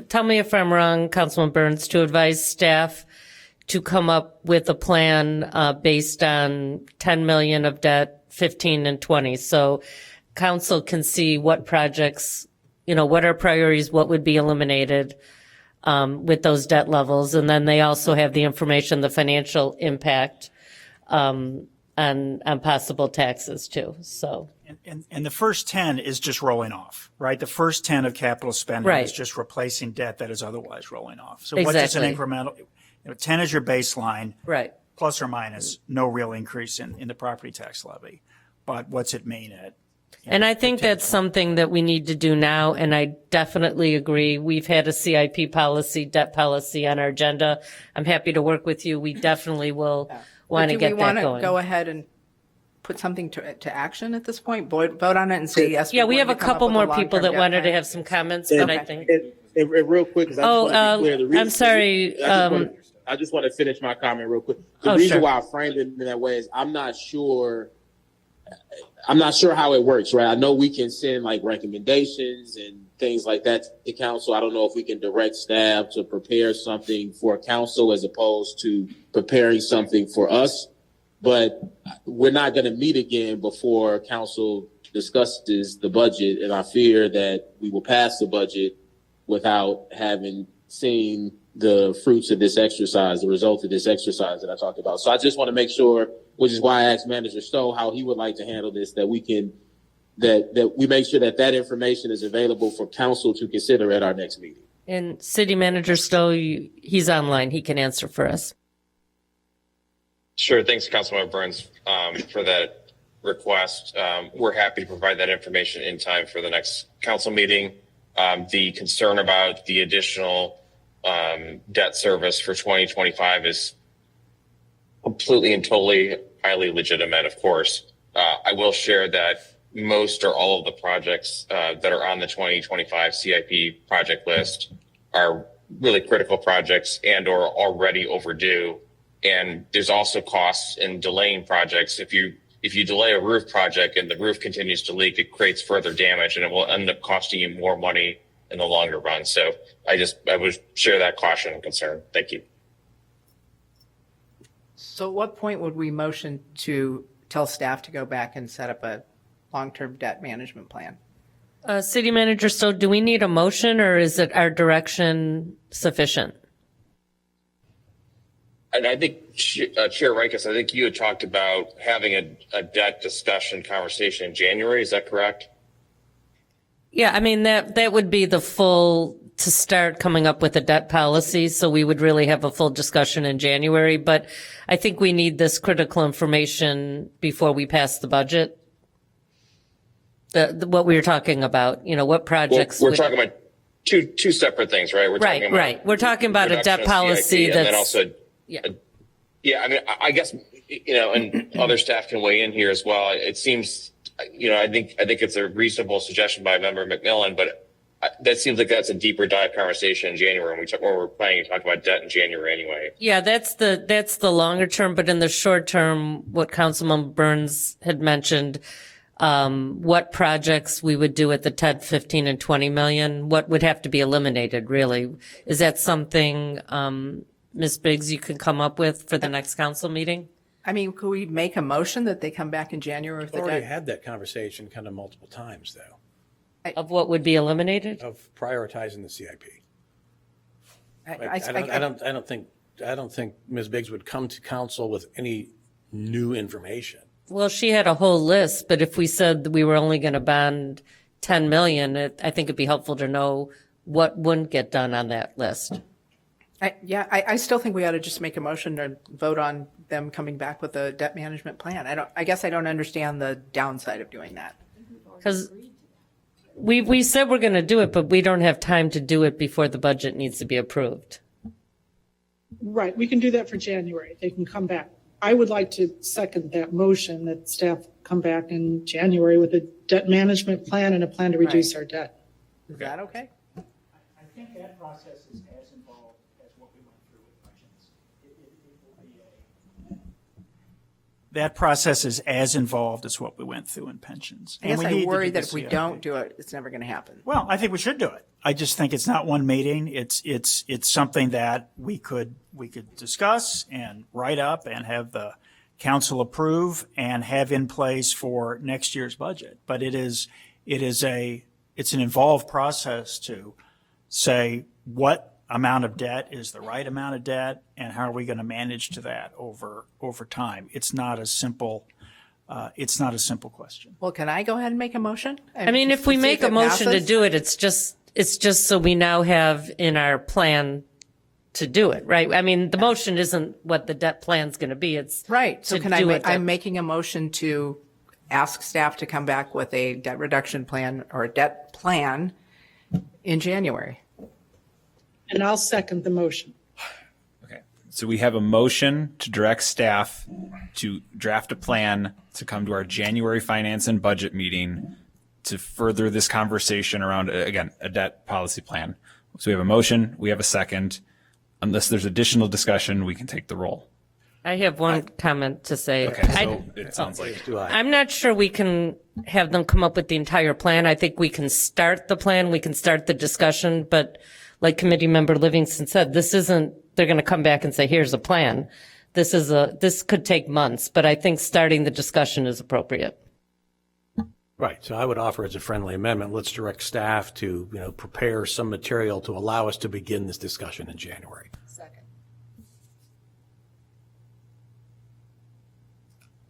tell me if I'm wrong, Councilman Burns, to advise staff to come up with a plan based on 10 million of debt, 15 and 20. So council can see what projects, what are priorities, what would be eliminated with those debt levels. And then they also have the information, the financial impact on possible taxes too. So. And the first 10 is just rolling off, right? The first 10 of capital spending Right. is just replacing debt that is otherwise rolling off. So what's just an Exactly. incremental, 10 is your baseline, Right. plus or minus, no real increase in the property tax levy. But what's it mean at? And I think that's something that we need to do now, and I definitely agree. We've had a CIP policy, debt policy on our agenda. I'm happy to work with you. We definitely will want to get that Do we want to going. go ahead and put something to action at this point? Vote on it and say yes. Yeah, we have a want to come up couple with more long-term people that debt wanted to plan. have some comments, but I think. And real quick, because I just want to be clear, the reason, I'm sorry. I just want to finish my comment real quick. The Oh, reason sure. why I framed it in that way is I'm not sure how it works, right? I know we can send like recommendations and things like that to council. I don't know if we can direct staff to prepare something for council as opposed to preparing something for us. But we're not going to meet again before council discusses the budget, and I fear that we will pass the budget without having seen the fruits of this exercise, the result of this exercise that I talked about. So I just want to make sure, which is why I asked Manager Stowe how he would like to handle this, that we can, that we make sure that that information is available for council to consider at our next meeting. And City Manager Stowe, he's online. He can answer for us. Sure. Thanks, Councilmember Burns, for that request. We're happy to provide that information in time for the next council meeting. The concern about the additional debt service for 2025 is completely and totally highly legitimate, of course. I will share that most or all of the projects that are on the 2025 CIP project list are really critical projects and or already overdue. And there's also costs in delaying projects. If you delay a roof project and the roof continues to leak, it creates further damage and it will end up costing you more money in the longer run. So I would share that caution and concern. Thank you. So at what point would we motion to tell staff to go back and set up a long-term debt management plan? City Manager Stowe, do we need a motion or is it our direction sufficient? And I think, Chair Rikus, I think you had talked about having a debt discussion conversation in January. Is that correct? Yeah, I mean, that would be the full, to start coming up with a debt policy. So we would really have a full discussion in January. But I think we need this critical information before we pass the budget. What we were talking about, what projects. We're talking about two separate things, right? We're talking about Right. We're talking about a debt policy CIP, that's. and then also, yeah, I mean, I guess, and other staff can weigh in here as well. It seems, I think it's a reasonable suggestion by Member McMillan, but that seems like that's a deeper dive conversation in January when we're planning to talk about debt in January anyway. Yeah, that's the longer term, but in the short term, what Councilmember Burns had mentioned, what projects we would do at the 10, 15, and 20 million, what would have to be eliminated, really. Is that something, Ms. Biggs, you can come up with for the next council meeting? I mean, could we make a motion that they come back in January with We've the already debt? had that conversation kind of multiple times, though, Of what would be eliminated? of prioritizing the CIP. I I don't think Ms. Biggs would come to council with any new information. Well, she had a whole list, but if we said that we were only going to bond 10 million, I think it'd be helpful to know what wouldn't get done on that list. I still think we ought to just make a motion to vote on them coming back with a debt management plan. I guess I don't understand the downside of doing that. Because we said we're going to do it, but we don't have time to do it before the budget needs to be approved. Right, we can do that for January. They can come back. I would like to second that motion that staff come back in January with a debt management plan and a plan to reduce our debt. Is that okay? I think that process is as involved as what we went through with pensions. It will be that process is as involved as what we went through in pensions. I guess And we I need to worry do that the if we CIP. don't do it, it's never going to happen. Well, I think we should do it. I just think it's not one meeting. It's something that we could discuss and write up and have the council approve and have in place for next year's budget. But it's an involved process to say what amount of debt is the right amount of debt and how are we going to manage to that over time. It's not a simple question. Well, can I go ahead and make a motion? I mean, if we make a motion to do it, it's just so we now have in our plan to do it, right? I mean, the motion isn't what the debt plan's going to be. It's Right. So to can do it I'm making a motion to ask staff to come back with a debt reduction plan or a debt plan in January. And I'll second the motion. Okay. So we have a motion to direct staff to draft a plan to come to our January finance and budget meeting to further this conversation around, again, a debt policy plan. So we have a motion, we have a second. Unless there's additional discussion, we can take the roll. I have one comment to say. Okay, so it sounds like. I'm not sure we can have them come up with the entire plan. I think we can start the plan, we can start the discussion, but like Committee Member Livingston said, this isn't, they're going to come back and say, here's a plan. This could take months, but I think starting the discussion is appropriate. Right, so I would offer as a friendly amendment, let's direct staff to, prepare some material to allow us to begin this discussion in January. Second.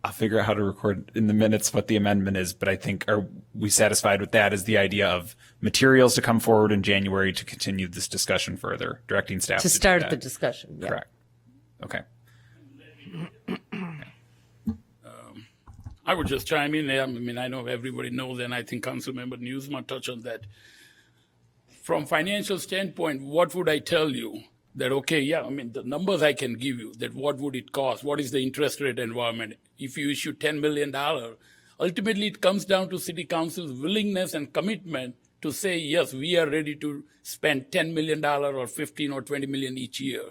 I'll figure out how to record in the minutes what the amendment is, but I think, are we satisfied with that as the idea of materials to come forward in January to continue this discussion further, directing staff To do start that? the discussion. Yeah. Correct. Okay. I would just chime in there. I mean, I know everybody knows, and I think Councilmember Newsma touched on that. From financial standpoint, what would I tell you? That, okay, yeah, I mean, the numbers I can give you, that what would it cost? What is the interest rate environment? If you issue $10 million, ultimately it comes down to City Council's willingness and commitment to say, yes, we are ready to spend $10 million or 15 or 20 million each year.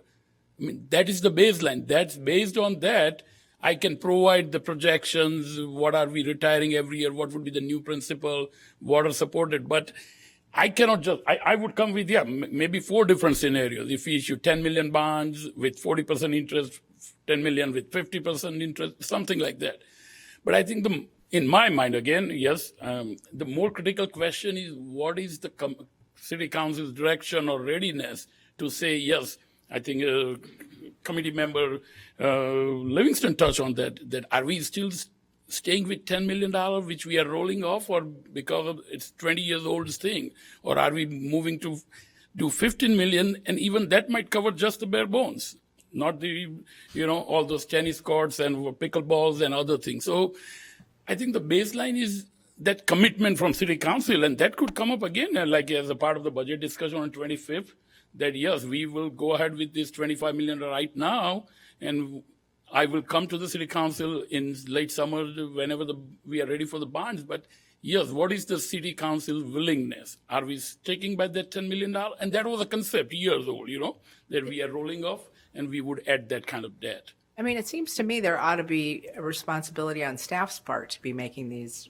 I mean, that is the baseline. That's based on that. I can provide the projections. What are we retiring every year? What would be the new principal? What are supported? But I cannot just, I would come with, maybe 4 different scenarios. If we issue 10 million bonds with 40% interest, 10 million with 50% interest, something like that. But I think in my mind, again, yes, the more critical question is what is the City Council's direction or readiness to say, yes, I think Committee Member Livingston touched on that are we still staying with $10 million, which we are rolling off, or because of it's 20 years old thing, or are we moving to do 15 million, and even that might cover just the bare bones, not the, all those tennis courts and pickleballs and other things. So I think the baseline is that commitment from City Council, and that could come up again, like as a part of the budget discussion on 25th, that yes, we will go ahead with this 25 million right now, and I will come to the City Council in late summer whenever we are ready for the bonds. But yes, what is the City Council willingness? Are we sticking by that $10 million? And that was a concept years old, that we are rolling off and we would add that kind of debt. I mean, it seems to me there ought to be a responsibility on staff's part to be making these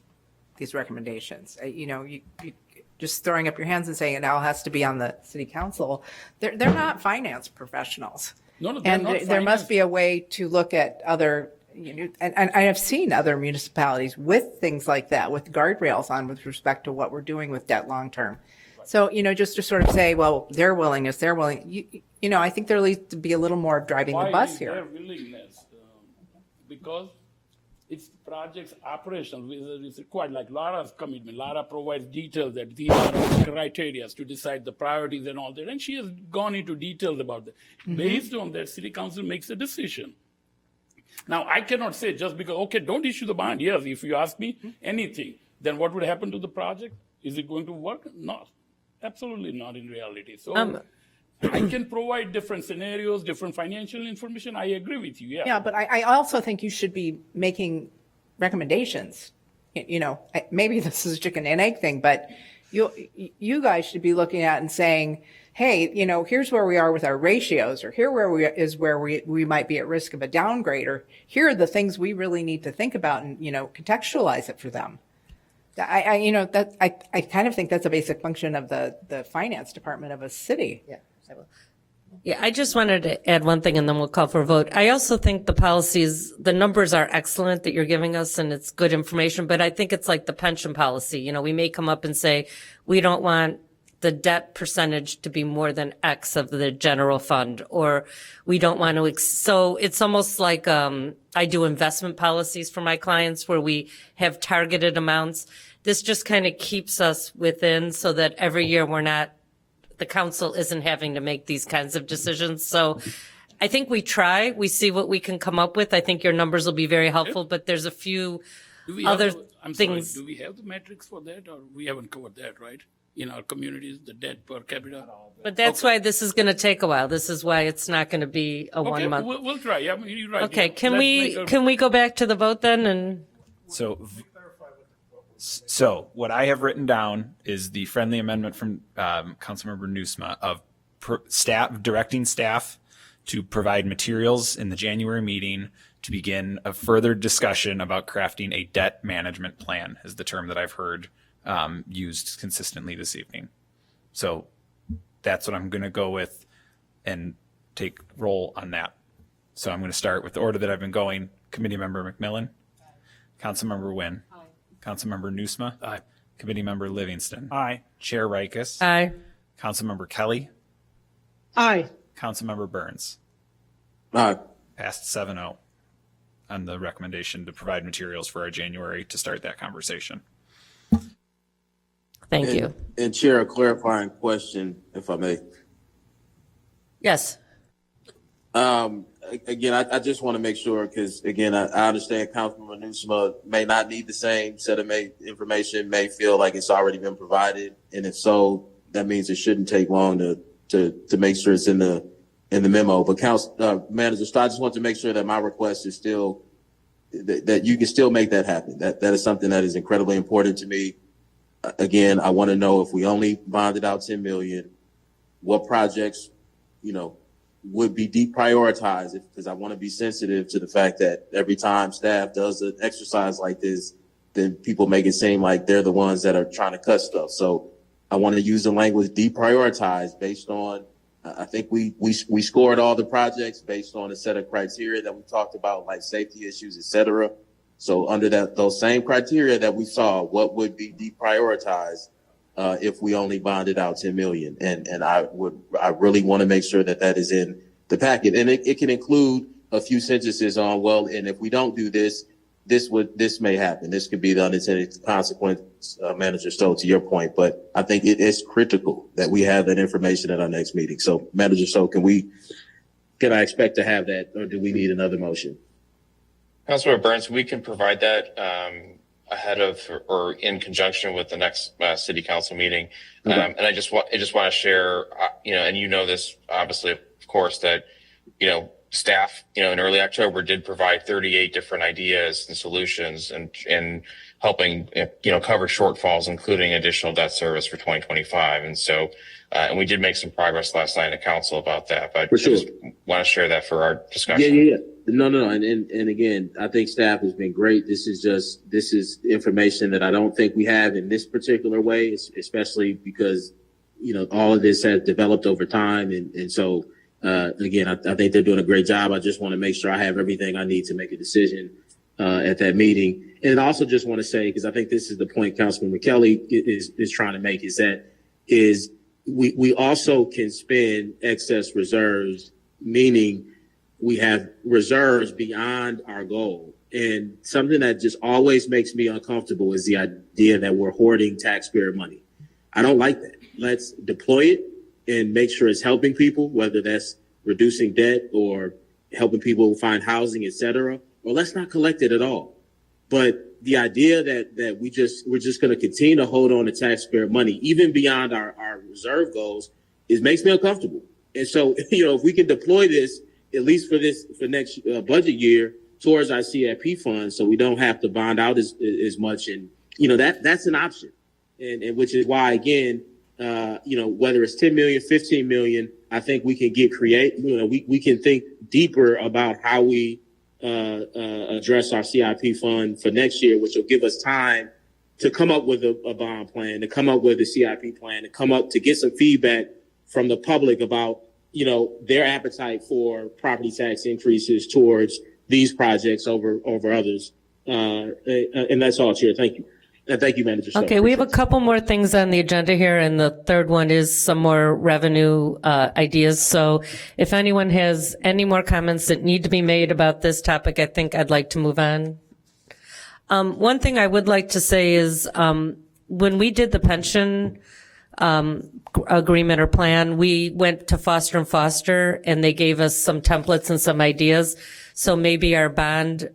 recommendations. You just throwing up your hands and saying it all has to be on the City Council. They're not finance professionals. No, they're And not there finance. must be a way to look at other, and I have seen other municipalities with things like that, with guardrails on with respect to what we're doing with debt long-term. So, just to sort of say, well, their willingness, I think there needs to be a little more driving the Why bus is here. their willingness? Because it's project's operations. It's required, like Lara's commitment. Lara provides details that these are the criteria to decide the priorities and all that. And she has gone into details about that. Based on that, City Council makes a decision. Now, I cannot say just because, okay, don't issue the bond. Yes, if you ask me anything, then what would happen to the project? Is it going to work? Not. Absolutely not in reality. So I can provide different scenarios, different financial information. I agree with you, yeah. Yeah, but I also think you should be making recommendations. You know, maybe this is a chicken and egg thing, but you guys should be looking at and saying, hey, you know, here's where we are with our ratios, or here where we might be at risk of a downgrade, or here are the things we really need to think about and, you know, contextualize it for them. I kind of think that's a basic function of the finance department of a city. Yeah, I will. Yeah, I just wanted to add one thing and then we'll call for a vote. I also think the policies, the numbers are excellent that you're giving us and it's good information, but I think it's like the pension policy. You know, we may come up and say, we don't want the debt percentage to be more than X of the general fund, or we don't want to, so it's almost like, I do investment policies for my clients where we have targeted amounts. This just kind of keeps us within so that every year the council isn't having to make these kinds of decisions. So I think we see what we can come up with. I think your numbers will be very helpful, but there's a few other things. Do we have the metrics for that, or we haven't covered that, right? In our communities, the debt per capita. But that's why this is going to take a while. This is why it's not going to be a 1 month. We'll try. Yeah, you're right. Okay, Yeah. can we go back to the vote then? And So what I have written down is the friendly amendment from Councilmember Nusma of directing staff to provide materials in the January meeting to begin a further discussion about crafting a debt management plan, is the term that I've heard used consistently this evening. So that's what I'm going to go with and take roll on that. So I'm going to start with the order that I've been going. Committee Member McMillan. Councilmember Wynn. Councilmember Nusma. Aye. Committee Member Livingston. Aye. Chair Rikus. aye. Councilmember Kelly. Aye. Councilmember Burns. Aye. Passed 7-0 on the recommendation to provide materials for our January to start that conversation. Thank you. And Chair, a clarifying question, if I may. Yes. Again, I just want to make sure, because again, I understand Councilmember Nusma may not need the same set of information, may feel like it's already been provided, and if so, that means it shouldn't take long to make sure it's in the memo. But Manager Stott, I just want to make sure that my request is still that you can still make that happen. That is something that is incredibly important to me. Again, I want to know if we only bonded out 10 million, what projects, you know, would be deprioritized, because I want to be sensitive to the fact that every time staff does an exercise like this, then people make it seem like they're the ones that are trying to cut stuff. So I want to use the language deprioritize based on, I think we scored all the projects based on a set of criteria that we talked about, like safety issues, et cetera. So under those same criteria that we saw, what would be deprioritized if we only bonded out 10 million? And I really want to make sure that is in the packet. And it can include a few sentences on, well, and if we don't do this, this may happen. This could be the unintended consequence, Manager Stowe, to your point. But I think it is critical that we have that information at our next meeting. So Manager Stowe, can I expect to have that, or do we need another motion? Councilmember Burns, we can provide that ahead of or in conjunction with the next city council meeting. Okay. And I just want to share, and you know this, obviously, of course, that, staff, in early October did provide 38 different ideas and solutions and helping, cover shortfalls, including additional debt service for 2025. And so, and we did make some progress last night at council about that, but I just want to share that for our discussion. Yeah. No. And again, I think staff has been great. This is information that I don't think we have in this particular way, especially because, all of this has developed over time. And so, again, I think they're doing a great job. I just want to make sure I have everything I need to make a decision, at that meeting. And I also just want to say, because I think this is the point Councilmember Kelly is trying to make, is we also can spend excess reserves, meaning we have reserves beyond our goal. And something that just always makes me uncomfortable is the idea that we're hoarding taxpayer money. I don't like that. Let's deploy it and make sure it's helping people, whether that's reducing debt or, helping people find housing, et cetera, or let's not collect it at all. But the idea that we're just going to continue to hold on to taxpayer money, even beyond our reserve goals, makes me uncomfortable. And so, if we can deploy this, at least for next budget year, towards our CIP fund, so we don't have to bond out as much. And, that's an option. And which is why, again, whether it's 10 million, 15 million, I think we can get creative. We can think deeper about how we address our CIP fund for next year, which will give us time to come up with a bond plan, to come up with a CIP plan, to get some feedback from the public about, their appetite for property tax increases towards these projects over others. And that's all, Chair. Thank you. And thank you, Manager. Okay, we have a couple more things on the agenda here, and the third one is some more revenue ideas. So if anyone has any more comments that need to be made about this topic, I think I'd like to move on. One thing I would like to say is when we did the pension agreement or plan, we went to Foster and Foster, and they gave us some templates and some ideas. So maybe our bond,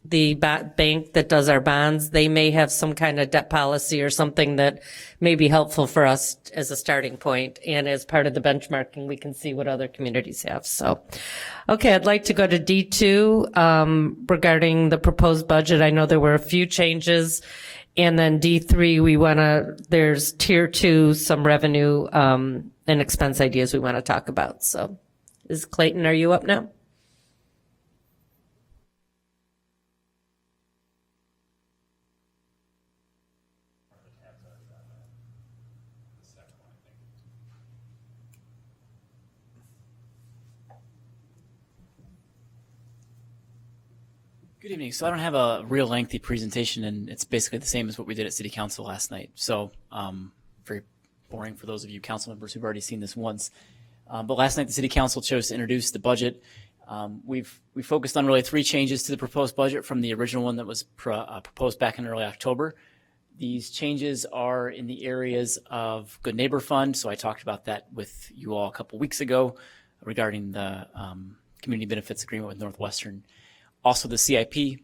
the bank that does our bonds, they may have some kind of debt policy or something that may be helpful for us as a starting point. And as part of the benchmarking, we can see what other communities have. So, okay, I'd like to go to D2 regarding the proposed budget. I know there were a few changes. And then D3, there's tier 2, some revenue and expense ideas we want to talk about. So, Clayton, are you up now? Good evening. So I don't have a real lengthy presentation, and it's basically the same as what we did at City Council last night. So very boring for those of you council members who've already seen this once. But last night the City Council chose to introduce the budget. We focused on really 3 changes to the proposed budget from the original one that was proposed back in early October. These changes are in the areas of Good Neighbor Fund. So I talked about that with you all a couple weeks ago regarding the Community Benefits Agreement with Northwestern. Also the CIP.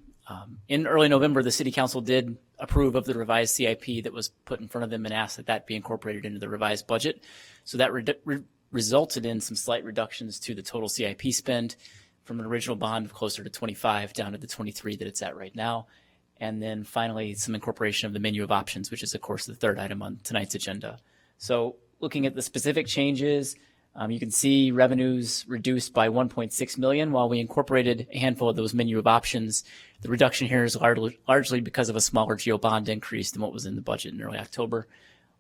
In early November, the City Council did approve of the revised CIP that was put in front of them and asked that that be incorporated into the revised budget. So that resulted in some slight reductions to the total CIP spend from an original bond of closer to 25 down to the 23 that it's at right now. And then finally, some incorporation of the menu of options, which is, of course, the third item on tonight's agenda. So looking at the specific changes, you can see revenues reduced by 1.6 million while we incorporated a handful of those menu of options. The reduction here is largely because of a smaller GO bond increase than what was in the budget in early October.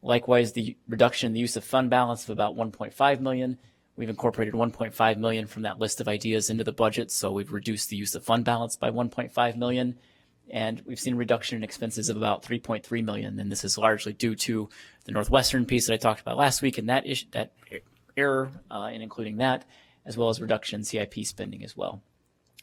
Likewise, the reduction in the use of fund balance of about 1.5 million. We've incorporated 1.5 million from that list of ideas into the budget, so we've reduced the use of fund balance by 1.5 million. And we've seen a reduction in expenses of about 3.3 million, and this is largely due to the Northwestern piece that I talked about last week and that error in including that, as well as reduction in CIP spending as well.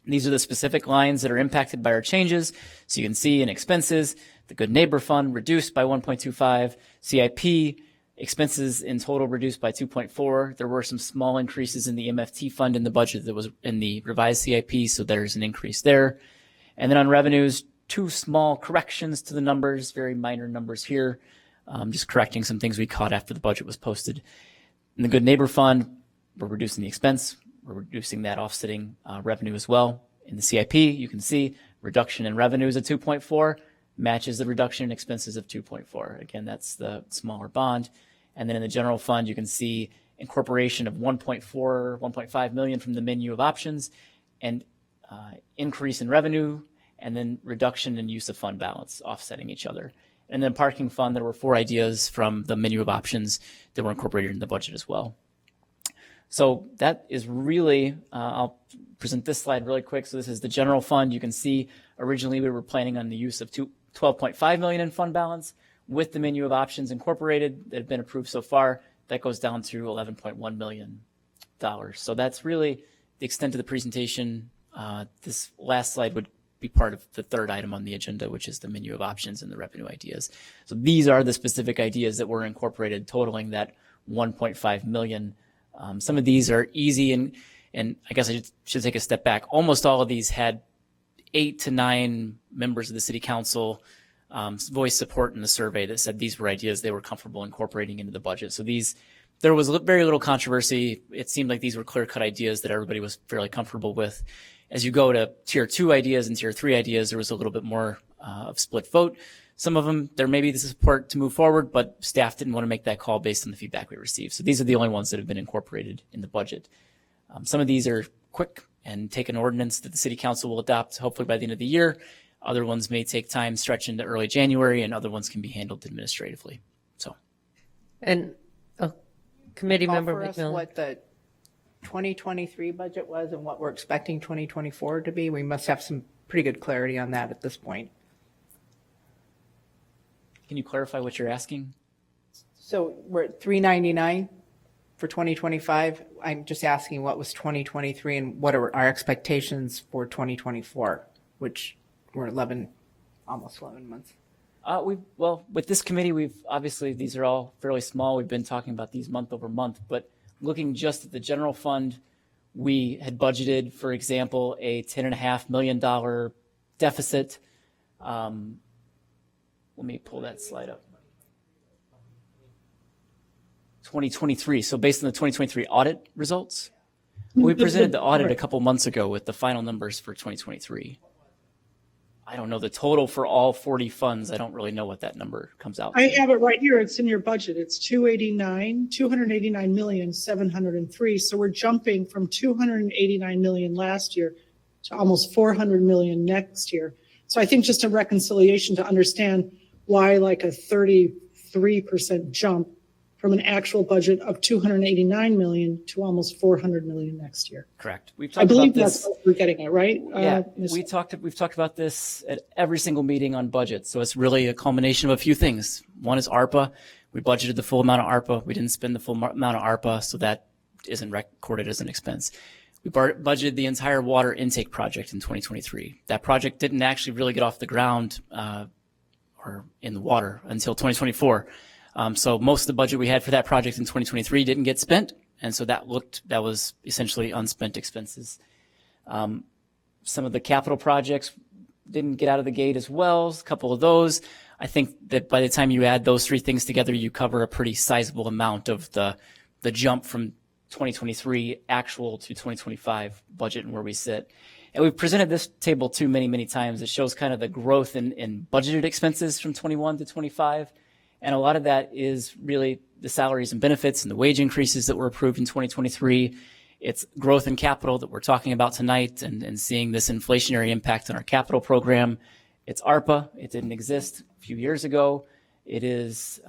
These are the specific lines that are impacted by our changes. So you can see in expenses, the Good Neighbor Fund reduced by 1.25, CIP expenses in total reduced by 2.4. There were some small increases in the MFT fund in the budget that was in the revised CIP, so there's an increase there. And then on revenues, 2 small corrections to the numbers, very minor numbers here, just correcting some things we caught after the budget was posted. In the Good Neighbor Fund, we're reducing the expense. We're reducing that offsetting revenue as well. In the CIP, you can see reduction in revenues of 2.4 matches the reduction in expenses of 2.4. Again, that's the smaller bond. And then in the general fund, you can see incorporation of 1.5 million from the menu of options and increase in revenue, and then reduction in use of fund balance offsetting each other. And then parking fund, there were 4 ideas from the menu of options that were incorporated in the budget as well. So that is really, I'll present this slide really quick. So this is the general fund. You can see originally we were planning on the use of 12.5 million in fund balance with the menu of options incorporated that have been approved so far. That goes down to $11.1 million. So that's really the extent of the presentation. This last slide would be part of the third item on the agenda, which is the menu of options and the revenue ideas. So these are the specific ideas that were incorporated, totaling that 1.5 million. Some of these are easy And I guess I should take a step back. Almost all of these had 8 to 9 members of the city council voice support in the survey that said these were ideas they were comfortable incorporating into the budget. So there was very little controversy. It seemed like these were clear-cut ideas that everybody was fairly comfortable with. As you go to tier 2 ideas and tier 3 ideas, there was a little bit more of split vote. Some of them, there may be the support to move forward, but staff didn't want to make that call based on the feedback we received. So these are the only ones that have been incorporated in the budget. Some of these are quick and take an ordinance that the city council will adopt hopefully by the end of the year. Other ones may take time, stretch into early January, and other ones can be handled administratively. So, And Committee Call Member for us McMillan. what the 2023 budget was and what we're expecting 2024 to be. We must have some pretty good clarity on that at this point. can you clarify what you're asking? So we're at 399 for 2025. I'm just asking what was 2023 and what are our expectations for 2024, which we're almost 11 months. Well, with this committee, obviously, these are all fairly small. We've been talking about these month over month, but looking just at the general fund, we had budgeted, for example, a $10.5 million deficit. Let me pull that slide up. 2023. So based on the 2023 audit results, we presented the audit a couple months ago with the final numbers for 2023. I don't know the total for all 40 funds. I don't really know what that number comes out to. I have it right here. It's in your budget. It's 289,703. So we're jumping from 289 million last year to almost 400 million next year. So I think just a reconciliation to understand why like a 33% jump from an actual budget of 289 million to almost 400 million next year. Correct. We've I talked believe about this. that's what we're getting at, right? Yeah, Ms. we've talked about this at every single meeting on budget. So it's really a culmination of a few things. One is ARPA. We budgeted the full amount of ARPA. We didn't spend the full amount of ARPA, so that isn't recorded as an expense. We budgeted the entire water intake project in 2023. That project didn't actually really get off the ground or in the water until 2024. So most of the budget we had for that project in 2023 didn't get spent, and so that was essentially unspent expenses. Some of the capital projects didn't get out of the gate as well. A couple of those. I think that by the time you add those three things together, you cover a pretty sizable amount of the jump from 2023 actual to 2025 budget and where we sit. And we've presented this table too many times. It shows kind of the growth in budgeted expenses from 21 to 25. And a lot of that is really the salaries and benefits and the wage increases that were approved in 2023. It's growth in capital that we're talking about tonight and seeing this inflationary impact on our capital program. It's ARPA. It didn't exist a few years ago. It is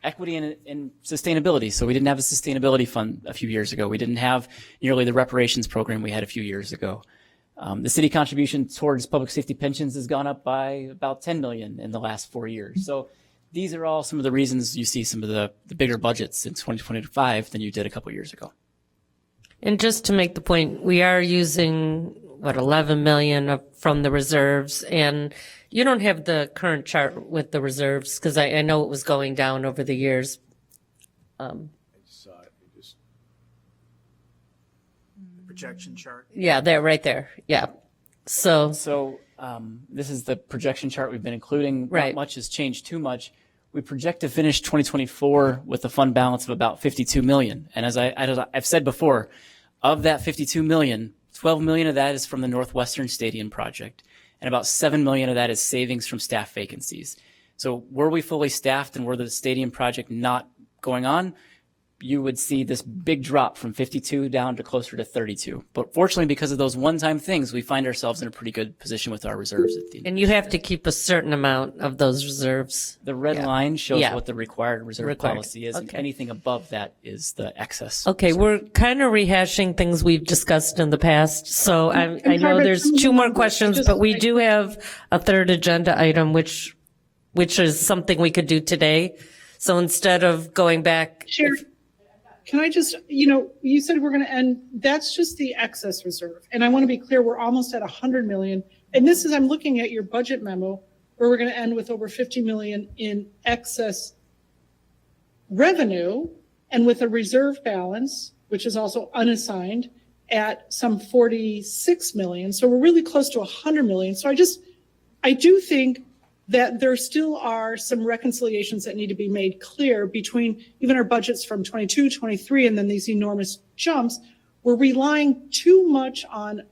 equity and sustainability. So we didn't have a sustainability fund a few years ago. We didn't have nearly the reparations program we had a few years ago. The city contribution towards public safety pensions has gone up by about 10 million in the last 4 years. So these are all some of the reasons you see some of the bigger budgets in 2025 than you did a couple years ago. And just to make the point, we are using, 11 million from the reserves, and you don't have the current chart with the reserves, because I know it was going down over the years. Projection chart. Yeah, there, right there, yeah. So, This is the projection chart we've been including. Right. Not much has changed too much. We project to finish 2024 with a fund balance of about 52 million. And as I've said before, of that 52 million, 12 million of that is from the Northwestern Stadium project, and about 7 million of that is savings from staff vacancies. So were we fully staffed and were the stadium project not going on, you would see this big drop from 52 down to closer to 32. But fortunately, because of those one-time things, we find ourselves in a pretty good position with our reserves at the end. and you have to keep a certain amount of those reserves. The red line shows Yeah. what the required reserve Required. policy is, and Okay. anything above that is the excess. Okay, we're kind of rehashing things we've discussed in the past, so I know there's two more questions, but we do have a third agenda item, which is something we could do today. So instead of going back. Chair, can I just, you said we're going to end, that's just the excess reserve. And I want to be clear, we're almost at 100 million. And this is, I'm looking at your budget memo where we're going to end with over 50 million in excess revenue and with a reserve balance which is also unassigned, at some 46 million. So we're really close to 100 million. So I do think that there still are some reconciliations that need to be made clear between even our budgets from 22, 23, and then these enormous jumps. We're relying too much on,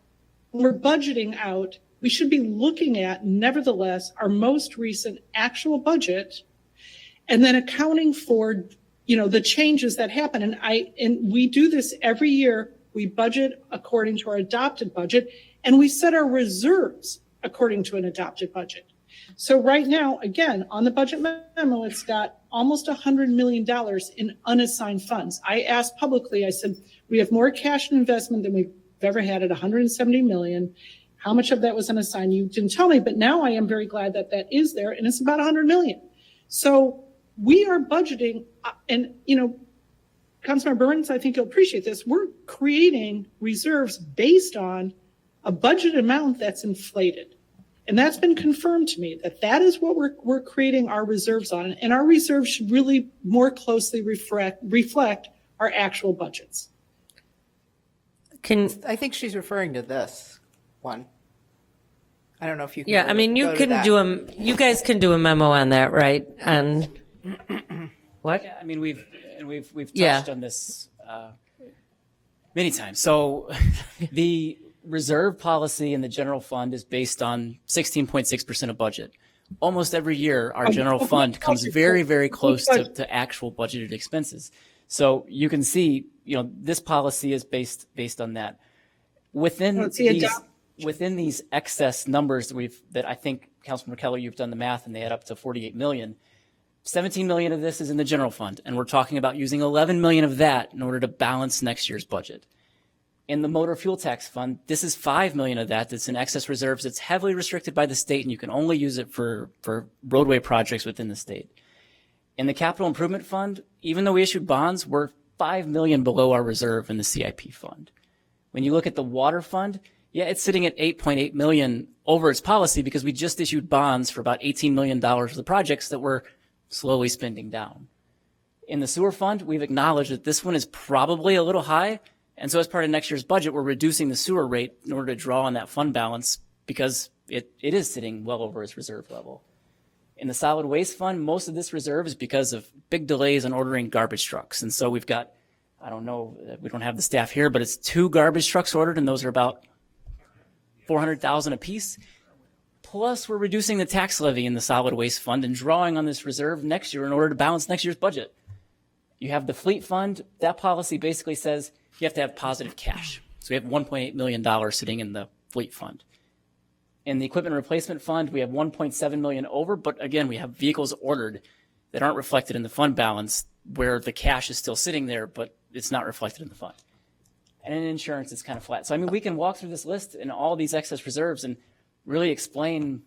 when we're budgeting out, we should be looking at, nevertheless, our most recent actual budget and then accounting for, the changes that happen. And we do this every year. We budget according to our adopted budget, and we set our reserves according to an adopted budget. So right now, again, on the budget memo, it's got almost $100 million in unassigned funds. I asked publicly, I said, we have more cash and investment than we've ever had at $170 million. How much of that was unassigned? You didn't tell me, but now I am very glad that that is there, and it's about $100 million. So we are budgeting, and, Councilmember Burns, I think you'll appreciate this. We're creating reserves based on a budget amount that's inflated. And that's been confirmed to me that is what we're creating our reserves on. And our reserves should really more closely reflect our actual budgets. I think she's referring to this one. I don't know if you can. Yeah, I mean, you guys can do a memo on that, right? And what? Yeah, I mean, we've Yeah. touched on this many times. So the reserve policy in the general fund is based on 16.6% of budget. Almost every year, our general fund comes very, very close to actual budgeted expenses. So you can see, this policy is based on that. Within these excess numbers that I think, Councilmember Kelly, you've done the math, and they add up to 48 million. 17 million of this is in the general fund, and we're talking about using 11 million of that in order to balance next year's budget. In the motor fuel tax fund, this is 5 million of that's in excess reserves. It's heavily restricted by the state, and you can only use it for roadway projects within the state. In the capital improvement fund, even though we issued bonds, we're 5 million below our reserve in the CIP fund. When you look at the water fund, yeah, it's sitting at 8.8 million over its policy because we just issued bonds for about $18 million for the projects that we're slowly spending down. In the sewer fund, we've acknowledged that this one is probably a little high. And so as part of next year's budget, we're reducing the sewer rate in order to draw on that fund balance because it is sitting well over its reserve level. In the solid waste fund, most of this reserve is because of big delays in ordering garbage trucks. And so we've got, I don't know, we don't have the staff here, but it's 2 garbage trucks ordered, and those are about $400,000 a piece. Plus, we're reducing the tax levy in the solid waste fund and drawing on this reserve next year in order to balance next year's budget. You have the fleet fund. That policy basically says you have to have positive cash. So we have $1.8 million sitting in the fleet fund. In the equipment replacement fund, we have 1.7 million over, but again, we have vehicles ordered that aren't reflected in the fund balance where the cash is still sitting there, but it's not reflected in the fund. And in insurance, it's kind of flat. So, I mean, we can walk through this list and all these excess reserves and really explain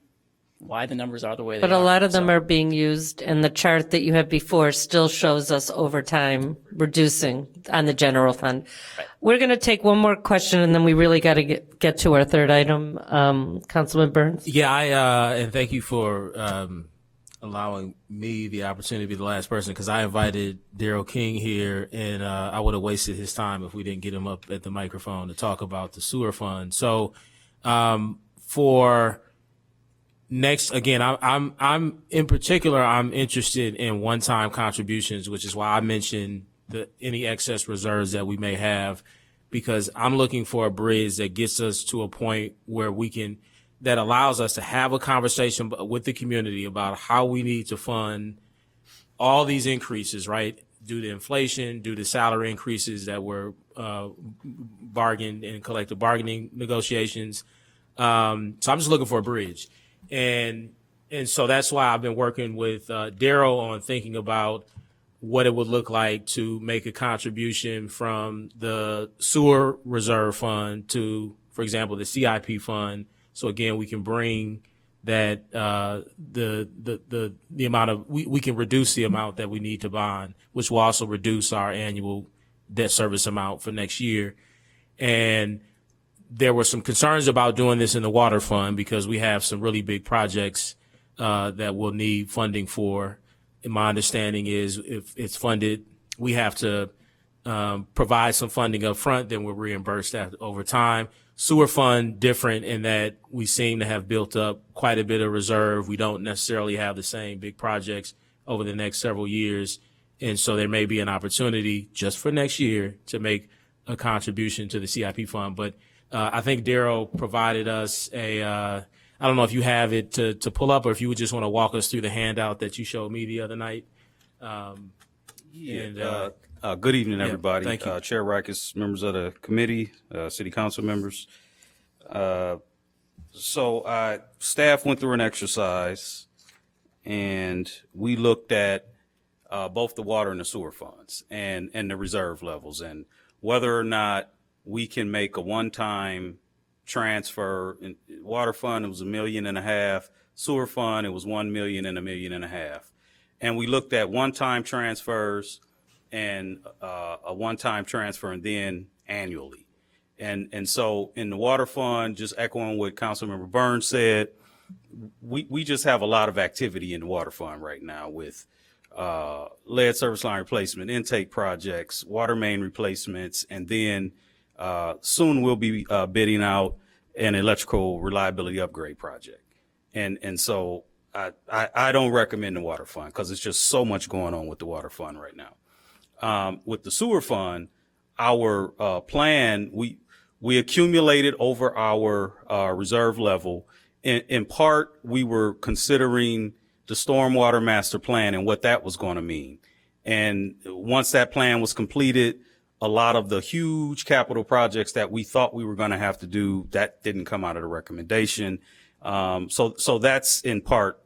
why the numbers are the way they are. But a lot of them are being used, and the chart that you had before still shows us over time reducing on the general fund. Right. We're going to take one more question, and then we really got to get to our third item. Councilman Burns? Yeah, and thank you for allowing me the opportunity to be the last person, because I invited Daryl King here, and I would have wasted his time if we didn't get him up at the microphone to talk about the sewer fund. So for next, again, I'm in particular, I'm interested in one-time contributions, which is why I mentioned any excess reserves that we may have, because I'm looking for a bridge that gets us to a point where that allows us to have a conversation with the community about how we need to fund all these increases, right? Due to inflation, due to salary increases that were bargained in collective bargaining negotiations. So I'm just looking for a bridge. And so that's why I've been working with Daryl on thinking about what it would look like to make a contribution from the sewer reserve fund to, for example, the CIP fund. So again, we can bring that the amount of we can reduce the amount that we need to bond, which will also reduce our annual debt service amount for next year. And there were some concerns about doing this in the water fund because we have some really big projects that we'll need funding for. And my understanding is if it's funded, we have to provide some funding up front, then we're reimbursed that over time. Sewer fund, different in that we seem to have built up quite a bit of reserve. We don't necessarily have the same big projects over the next several years. And so there may be an opportunity just for next year to make a contribution to the CIP fund. But I think Daryl provided us I don't know if you have it to pull up, or if you would just want to walk us through the handout that you showed me the other night. Good evening, everybody. thank you. Chair Rikers, members of the committee, city council members. So staff went through an exercise, and we looked at both the water and the sewer funds and the reserve levels, and whether or not we can make a one-time transfer. In water fund, it was $1.5 million. Sewer fund, it was $1 million and $1.5 million. And we looked at one-time transfers and a one-time transfer, and then annually. And so in the water fund, just echoing what Councilmember Burns said, we just have a lot of activity in the water fund right now with lead service line replacement, intake projects, water main replacements, and then soon we'll be bidding out an electrical reliability upgrade project. And so I don't recommend the water fund because it's just so much going on with the water fund right now. With the sewer fund, our plan, we accumulated over our reserve level. In part, we were considering the stormwater master plan and what that was going to mean. And once that plan was completed, a lot of the huge capital projects that we thought we were going to have to do, that didn't come out of the recommendation. So that's in part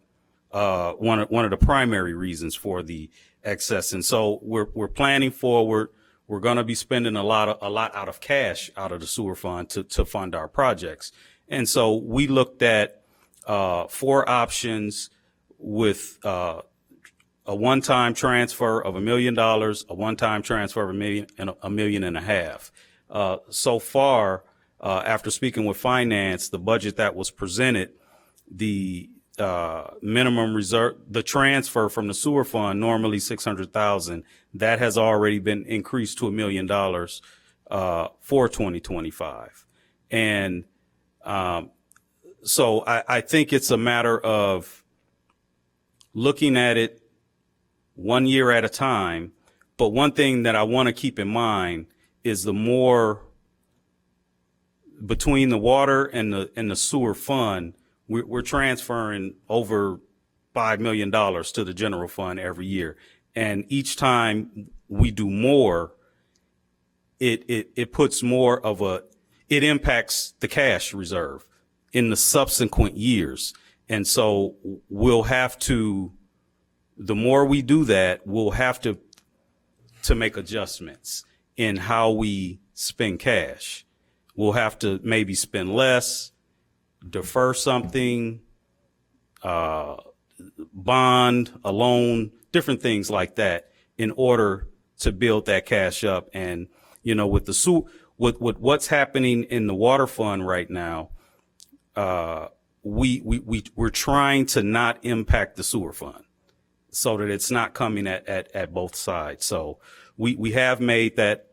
one of the primary reasons for the excess. And so we're planning forward. We're going to be spending a lot out of cash out of the sewer fund to fund our projects. And so we looked at 4 options with a one-time transfer of $1 million, a one-time transfer of $1 million, and $1.5 million. So far, after speaking with finance, the budget that was presented, the minimum reserve, the transfer from the sewer fund, normally $600,000, that has already been increased to $1 million for 2025. And so I think it's a matter of looking at it 1 year at a time. But one thing that I want to keep in mind is the more between the water and the sewer fund, we're transferring over $5 million to the general fund every year. And each time we do more, it puts more of it impacts the cash reserve in the subsequent years. And so we'll have to, the more we do that, we'll have to make adjustments in how we spend cash. We'll have to maybe spend less, defer something, bond, a loan, different things like that in order to build that cash up. And, you know, with what's happening in the water fund right now, we're trying to not impact the sewer fund so that it's not coming at both sides. So we have made that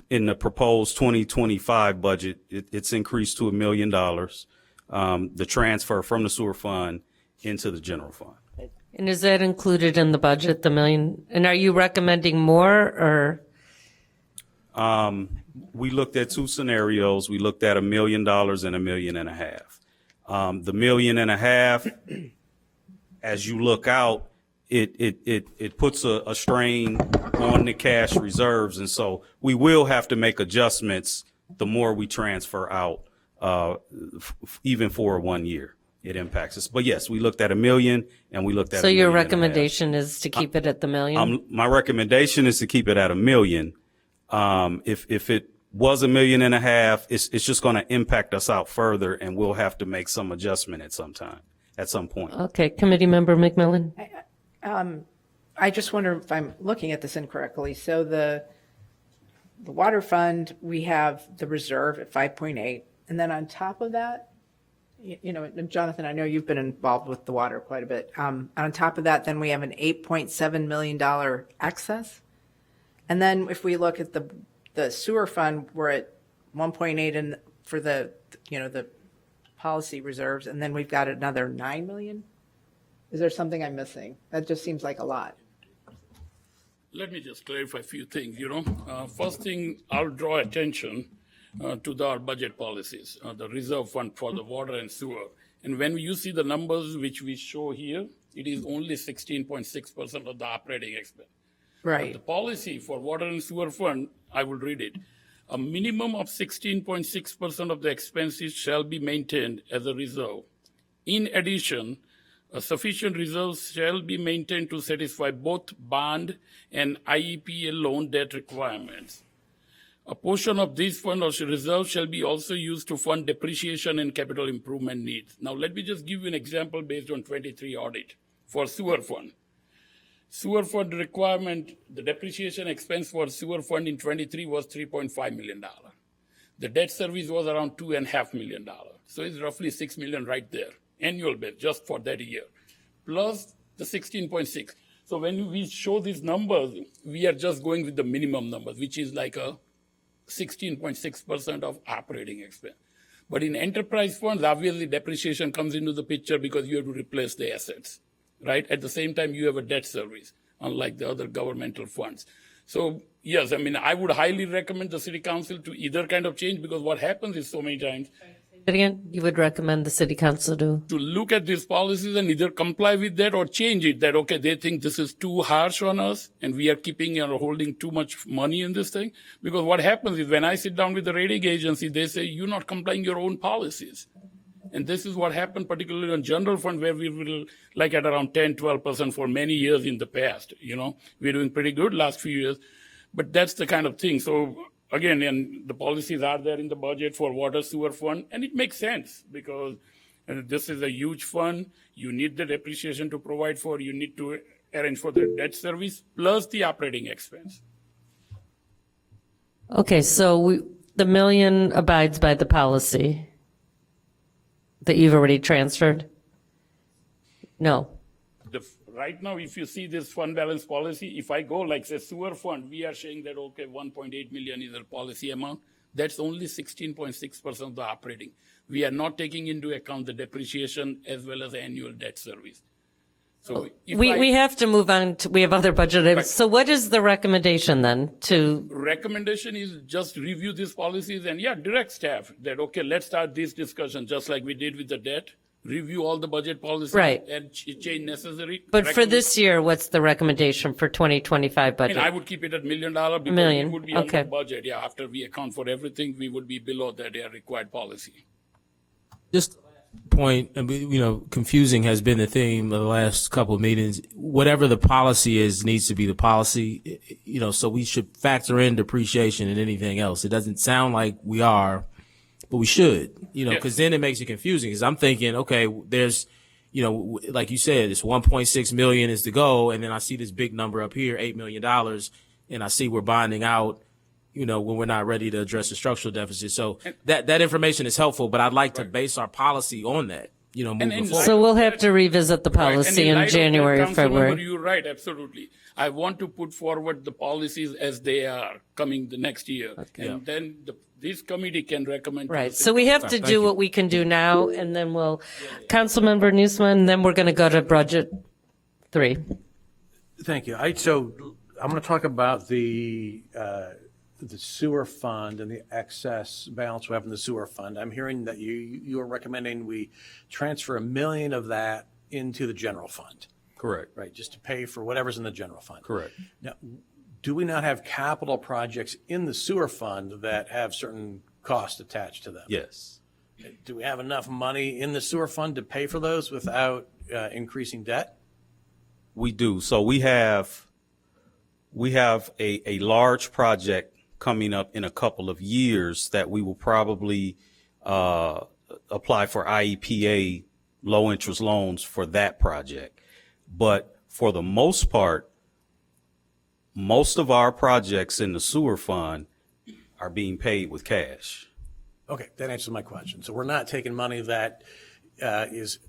in the proposed 2025 budget, it's increased to $1 million, the transfer from the sewer fund into the general fund. And is that included in the budget, the million? And are you recommending more or? We looked at 2 scenarios. We looked at $1 million and $1.5 million. The $1.5 million, as you look out, it puts a strain on the cash reserves. And so we will have to make adjustments the more we transfer out, even for 1 year. It impacts us. But yes, we looked at $1 million and we looked at So $1.5 your million. recommendation is to keep it at the million? My recommendation is to keep it at $1 million. If it was $1.5 million, it's just going to impact us out further, and we'll have to make some adjustment at some point. Okay, Committeemember McMillan? I just wonder if I'm looking at this incorrectly. So the water fund, we have the reserve at 5.8, and then on top of that, you know, Jonathan, I know you've been involved with the water quite a bit. On top of that, then we have an $8.7 million excess. And then if we look at the sewer fund, we're at 1.8 in for the, the policy reserves, and then we've got another 9 million? Is there something I'm missing? That just seems like a lot. Let me just clarify a few things, First thing, I'll draw attention to our budget policies, the reserve fund for the water and sewer. And when you see the numbers which we show here, it is only 16.6% of the operating expense. Right. But the policy for water and sewer fund, I will read it. A minimum of 16.6% of the expenses shall be maintained as a reserve. In addition, a sufficient reserves shall be maintained to satisfy both bond and IEPA loan debt requirements. A portion of this fund or reserve shall be also used to fund depreciation and capital improvement needs. Now, let me just give you an example based on 23 audit for sewer fund. Sewer fund requirement, the depreciation expense for sewer fund in 23 was $3.5 million. The debt service was around $2.5 million. So it's roughly $6 million right there, annual bill, just for that year, plus the 16.6. So when we show these numbers, we are just going with the minimum numbers, which is like a 16.6% of operating expense. But in enterprise funds, obviously depreciation comes into the picture because you have to replace the assets, right? At the same time, you have a debt service, unlike the other governmental funds. So yes, I would highly recommend the city council to either kind of change, because what happens is so many times Again, you would recommend the city council to look at these policies and either comply with that or change it, that, okay, they think this is too harsh on us and we are keeping or holding too much money in this thing. Because what happens is when I sit down with the rating agency, they say, you're not complying your own policies. And this is what happened particularly on general fund, where we will like at around 10, 12% for many years in the past. We're doing pretty good last few years, but that's the kind of thing. So again, and the policies are there in the budget for water sewer fund, and it makes sense because this is a huge fund. You need the depreciation to provide for, you need to arrange for the debt service plus the operating expense. Okay, so the million abides by the policy that you've already transferred? No. Right now, if you see this fund balance policy, if I go like say sewer fund, we are saying that, okay, 1.8 million is the policy amount. That's only 16.6% of the operating. We are not taking into account the depreciation as well as the annual debt service. So we have to move on to, we have other budget items. Right. So what is the recommendation then to? Recommendation is just review these policies and direct staff that, okay, let's start this discussion just like we did with the debt. Review all the budget policies and change necessary. But for this year, what's the recommendation for 2025 budget? I would keep it at $1 million because it would be under budget. Yeah, after we account for everything, we would be below that required policy. Just point, confusing has been the theme of the last couple of meetings. Whatever the policy is needs to be the policy, so we should factor in depreciation and anything else. It doesn't sound like we are, but we should, because then it makes it confusing. Because I'm thinking, okay, there's, like you said, it's 1.6 million is to go, and then I see this big number up here, $8 million, and I see we're bonding out, when we're not ready to address the structural deficit. So that information is helpful, but I'd like to base our policy on that, moving forward. So we'll have to revisit the policy in January or February. You're right, absolutely. I want to put forward the policies as they are coming the next year, and then this committee can recommend. Right. So we have to do what we can do now, and then we'll, Councilmember Newsman, and then we're going to go to budget 3. Thank you. So I'm going to talk about the sewer fund and the excess balance we have in the sewer fund. I'm hearing that you are recommending we transfer $1 million of that into the general fund. Correct. Right, just to pay for whatever's in the general fund. Correct. Now, do we not have capital projects in the sewer fund that have certain costs attached to them? Yes. Do we have enough money in the sewer fund to pay for those without increasing debt? We do. So we have a large project coming up in a couple of years that we will probably apply for IEPA low interest loans for that project. But for the most part, most of our projects in the sewer fund are being paid with cash. Okay, that answers my question. So we're not taking money that is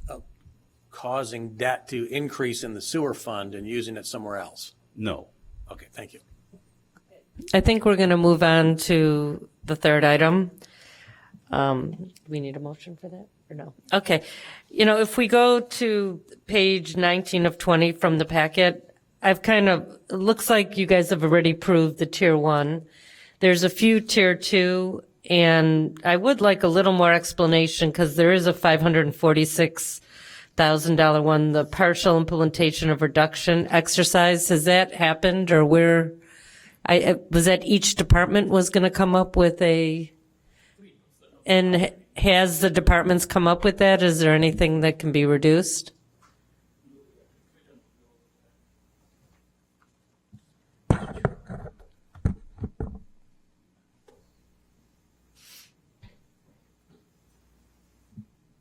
causing debt to increase in the sewer fund and using it somewhere else? No. Okay, thank you. I think we're going to move on to the third item. We need a motion for that or no? Okay. You know, if we go to page 19 of 20 from the packet, it looks like you guys have already approved the tier 1. There's a few tier 2, and I would like a little more explanation because there is a $546,000 one, the partial implementation of reduction exercise. Has that happened, or was that each department was going to come up with and has the departments come up with that? Is there anything that can be reduced?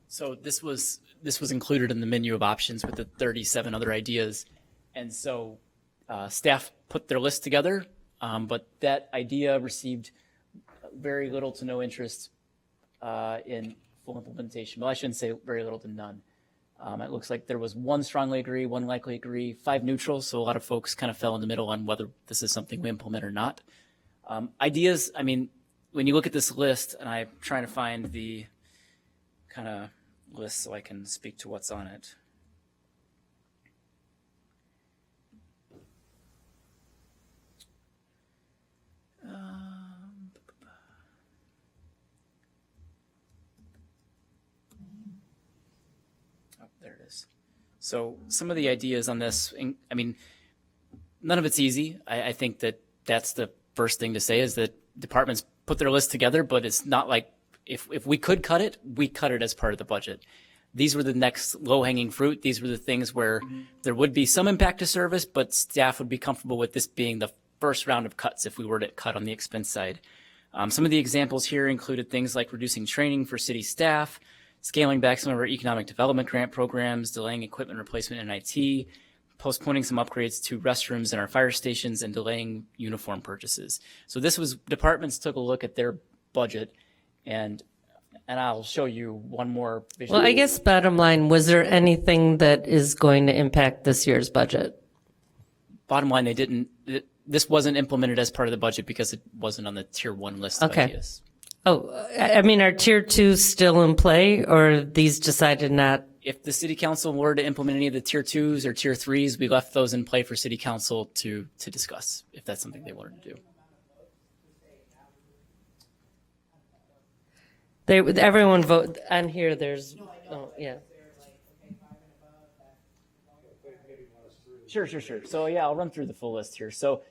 So this was included in the menu of options with the 37 other ideas. And so staff put their list together, but that idea received very little to no interest in full implementation. Well, I shouldn't say very little to none. It looks like there was 1 strongly agree, 1 likely agree, 5 neutral, so a lot of folks kind of fell in the middle on whether this is something we implement or not. Ideas, I mean, when you look at this list, and I'm trying to find the kind of list so I can speak to what's on it. There it is. So some of the ideas on this, I mean, none of it's easy. I think that's the first thing to say is that departments put their list together, but it's not like if we could cut it, we cut it as part of the budget. These were the next low-hanging fruit. These were the things where there would be some impact to service, but staff would be comfortable with this being the first round of cuts if we were to cut on the expense side. Some of the examples here included things like reducing training for city staff, scaling back some of our economic development grant programs, delaying equipment replacement in IT, postponing some upgrades to restrooms in our fire stations, and delaying uniform purchases. So this was, departments took a look at their budget, and I'll show you one more visual. Well, I guess bottom line, was there anything that is going to impact this year's budget? Bottom line, this wasn't implemented as part of the budget because it wasn't on the tier 1 list of ideas. Oh, I mean, are tier 2s still in play, or these decided not? If the city council were to implement any of the tier 2s or tier 3s, we left those in play for city council to discuss if that's something they wanted to do. Everyone vote on here. There's, yeah. Sure. So yeah, I'll run through the full list here. So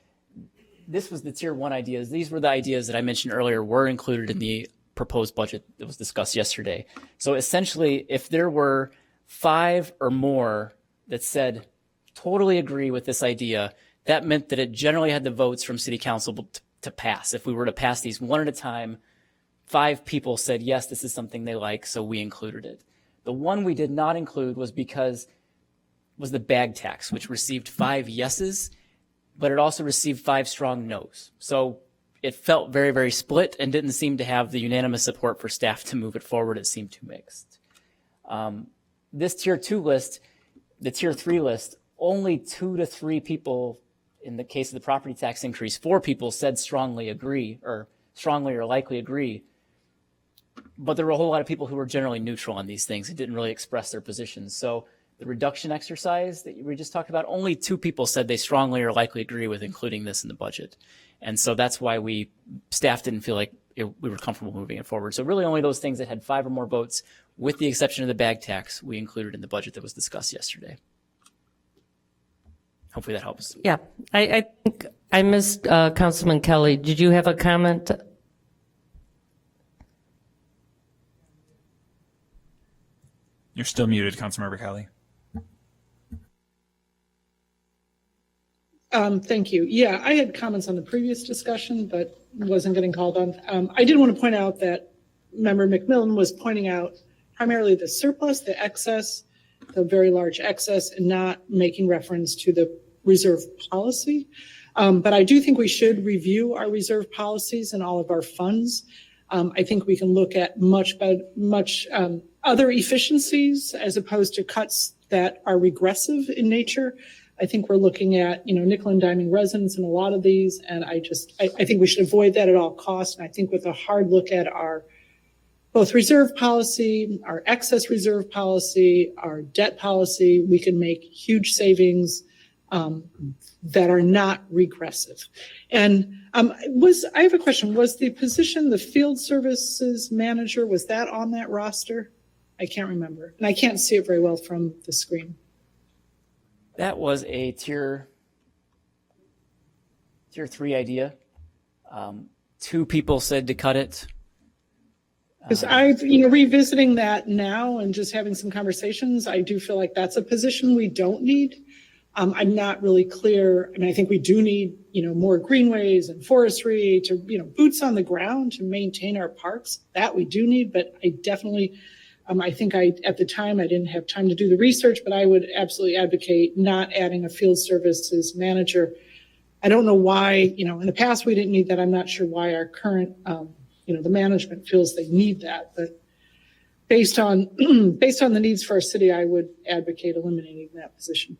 this was the tier 1 ideas. These were the ideas that I mentioned earlier were included in the proposed budget that was discussed yesterday. So essentially, if there were 5 or more that said totally agree with this idea, that meant that it generally had the votes from city council to pass. If we were to pass these one at a time, 5 people said, yes, this is something they like, so we included it. The one we did not include was the bag tax, which received 5 yeses, but it also received 5 strong no's. So it felt very, very split and didn't seem to have the unanimous support for staff to move it forward. It seemed too mixed. This tier 2 list, the tier 3 list, only 2 to 3 people, in the case of the property tax increase, 4 people said strongly or likely agree. But there were a whole lot of people who were generally neutral on these things and didn't really express their positions. So the reduction exercise that we just talked about, only 2 people said they strongly or likely agree with including this in the budget. And so that's why staff didn't feel like we were comfortable moving it forward. So really only those things that had 5 or more votes, with the exception of the bag tax, we included in the budget that was discussed yesterday. Hopefully that helps. Yeah, I think I missed Councilman Kelly. Did you have a comment? You're still muted, Councilmember Kelly. Thank you. Yeah, I had comments on the previous discussion, but wasn't getting called on. I did want to point out that Member McMillan was pointing out primarily the surplus, the excess, the very large excess, and not making reference to the reserve policy. But I do think we should review our reserve policies and all of our funds. I think we can look at much other efficiencies as opposed to cuts that are regressive in nature. I think we're looking at, nickel and diming residents in a lot of these. And I think we should avoid that at all costs. And I think with a hard look at our both reserve policy, our excess reserve policy, our debt policy, we can make huge savings that are not regressive. And I have a question. Was the position, the field services manager, was that on that roster? I can't remember. And I can't see it very well from the screen. That was a tier 3 idea. 2 people said to cut it. Because I've, revisiting that now and just having some conversations, I do feel like that's a position we don't need. I'm not really clear. I mean, I think we do need, more greenways and forestry to, boots on the ground to maintain our parks. That we do need, but I definitely, I think at the time, I didn't have time to do the research, but I would absolutely advocate not adding a field services manager. I don't know why, in the past we didn't need that. I'm not sure why our current, the management feels they need that, but based on the needs for our city, I would advocate eliminating that position.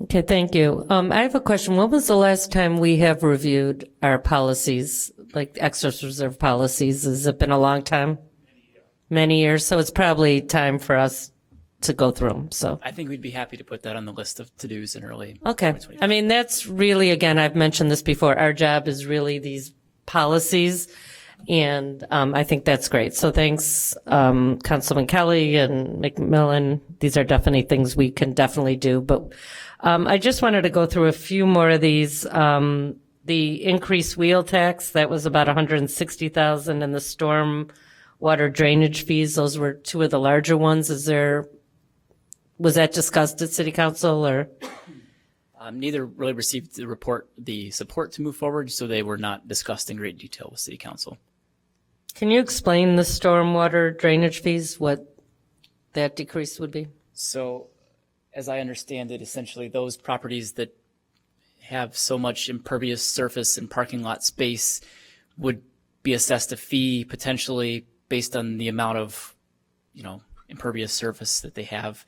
Okay, thank you. I have a question. When was the last time we have reviewed our policies, like excess reserve policies? Has it been a long time? Many years. So it's probably time for us to go through them. So I think we'd be happy to put that on the list of to-dos in early. Okay. I mean, that's really, again, I've mentioned this before. Our job is really these policies. And I think that's great. So thanks, Councilman Kelly and McMillan. These are definitely things we can definitely do. But I just wanted to go through a few more of these. The increased wheel tax, that was about $160,000, and the storm water drainage fees, those were 2 of the larger ones. Was that discussed at City Council or? Neither really received the support to move forward, so they were not discussed in great detail with City Council. Can you explain the stormwater drainage fees, what that decrease would be? So, as I understand it, essentially those properties that have so much impervious surface and parking lot space would be assessed a fee potentially based on the amount of, impervious surface that they have.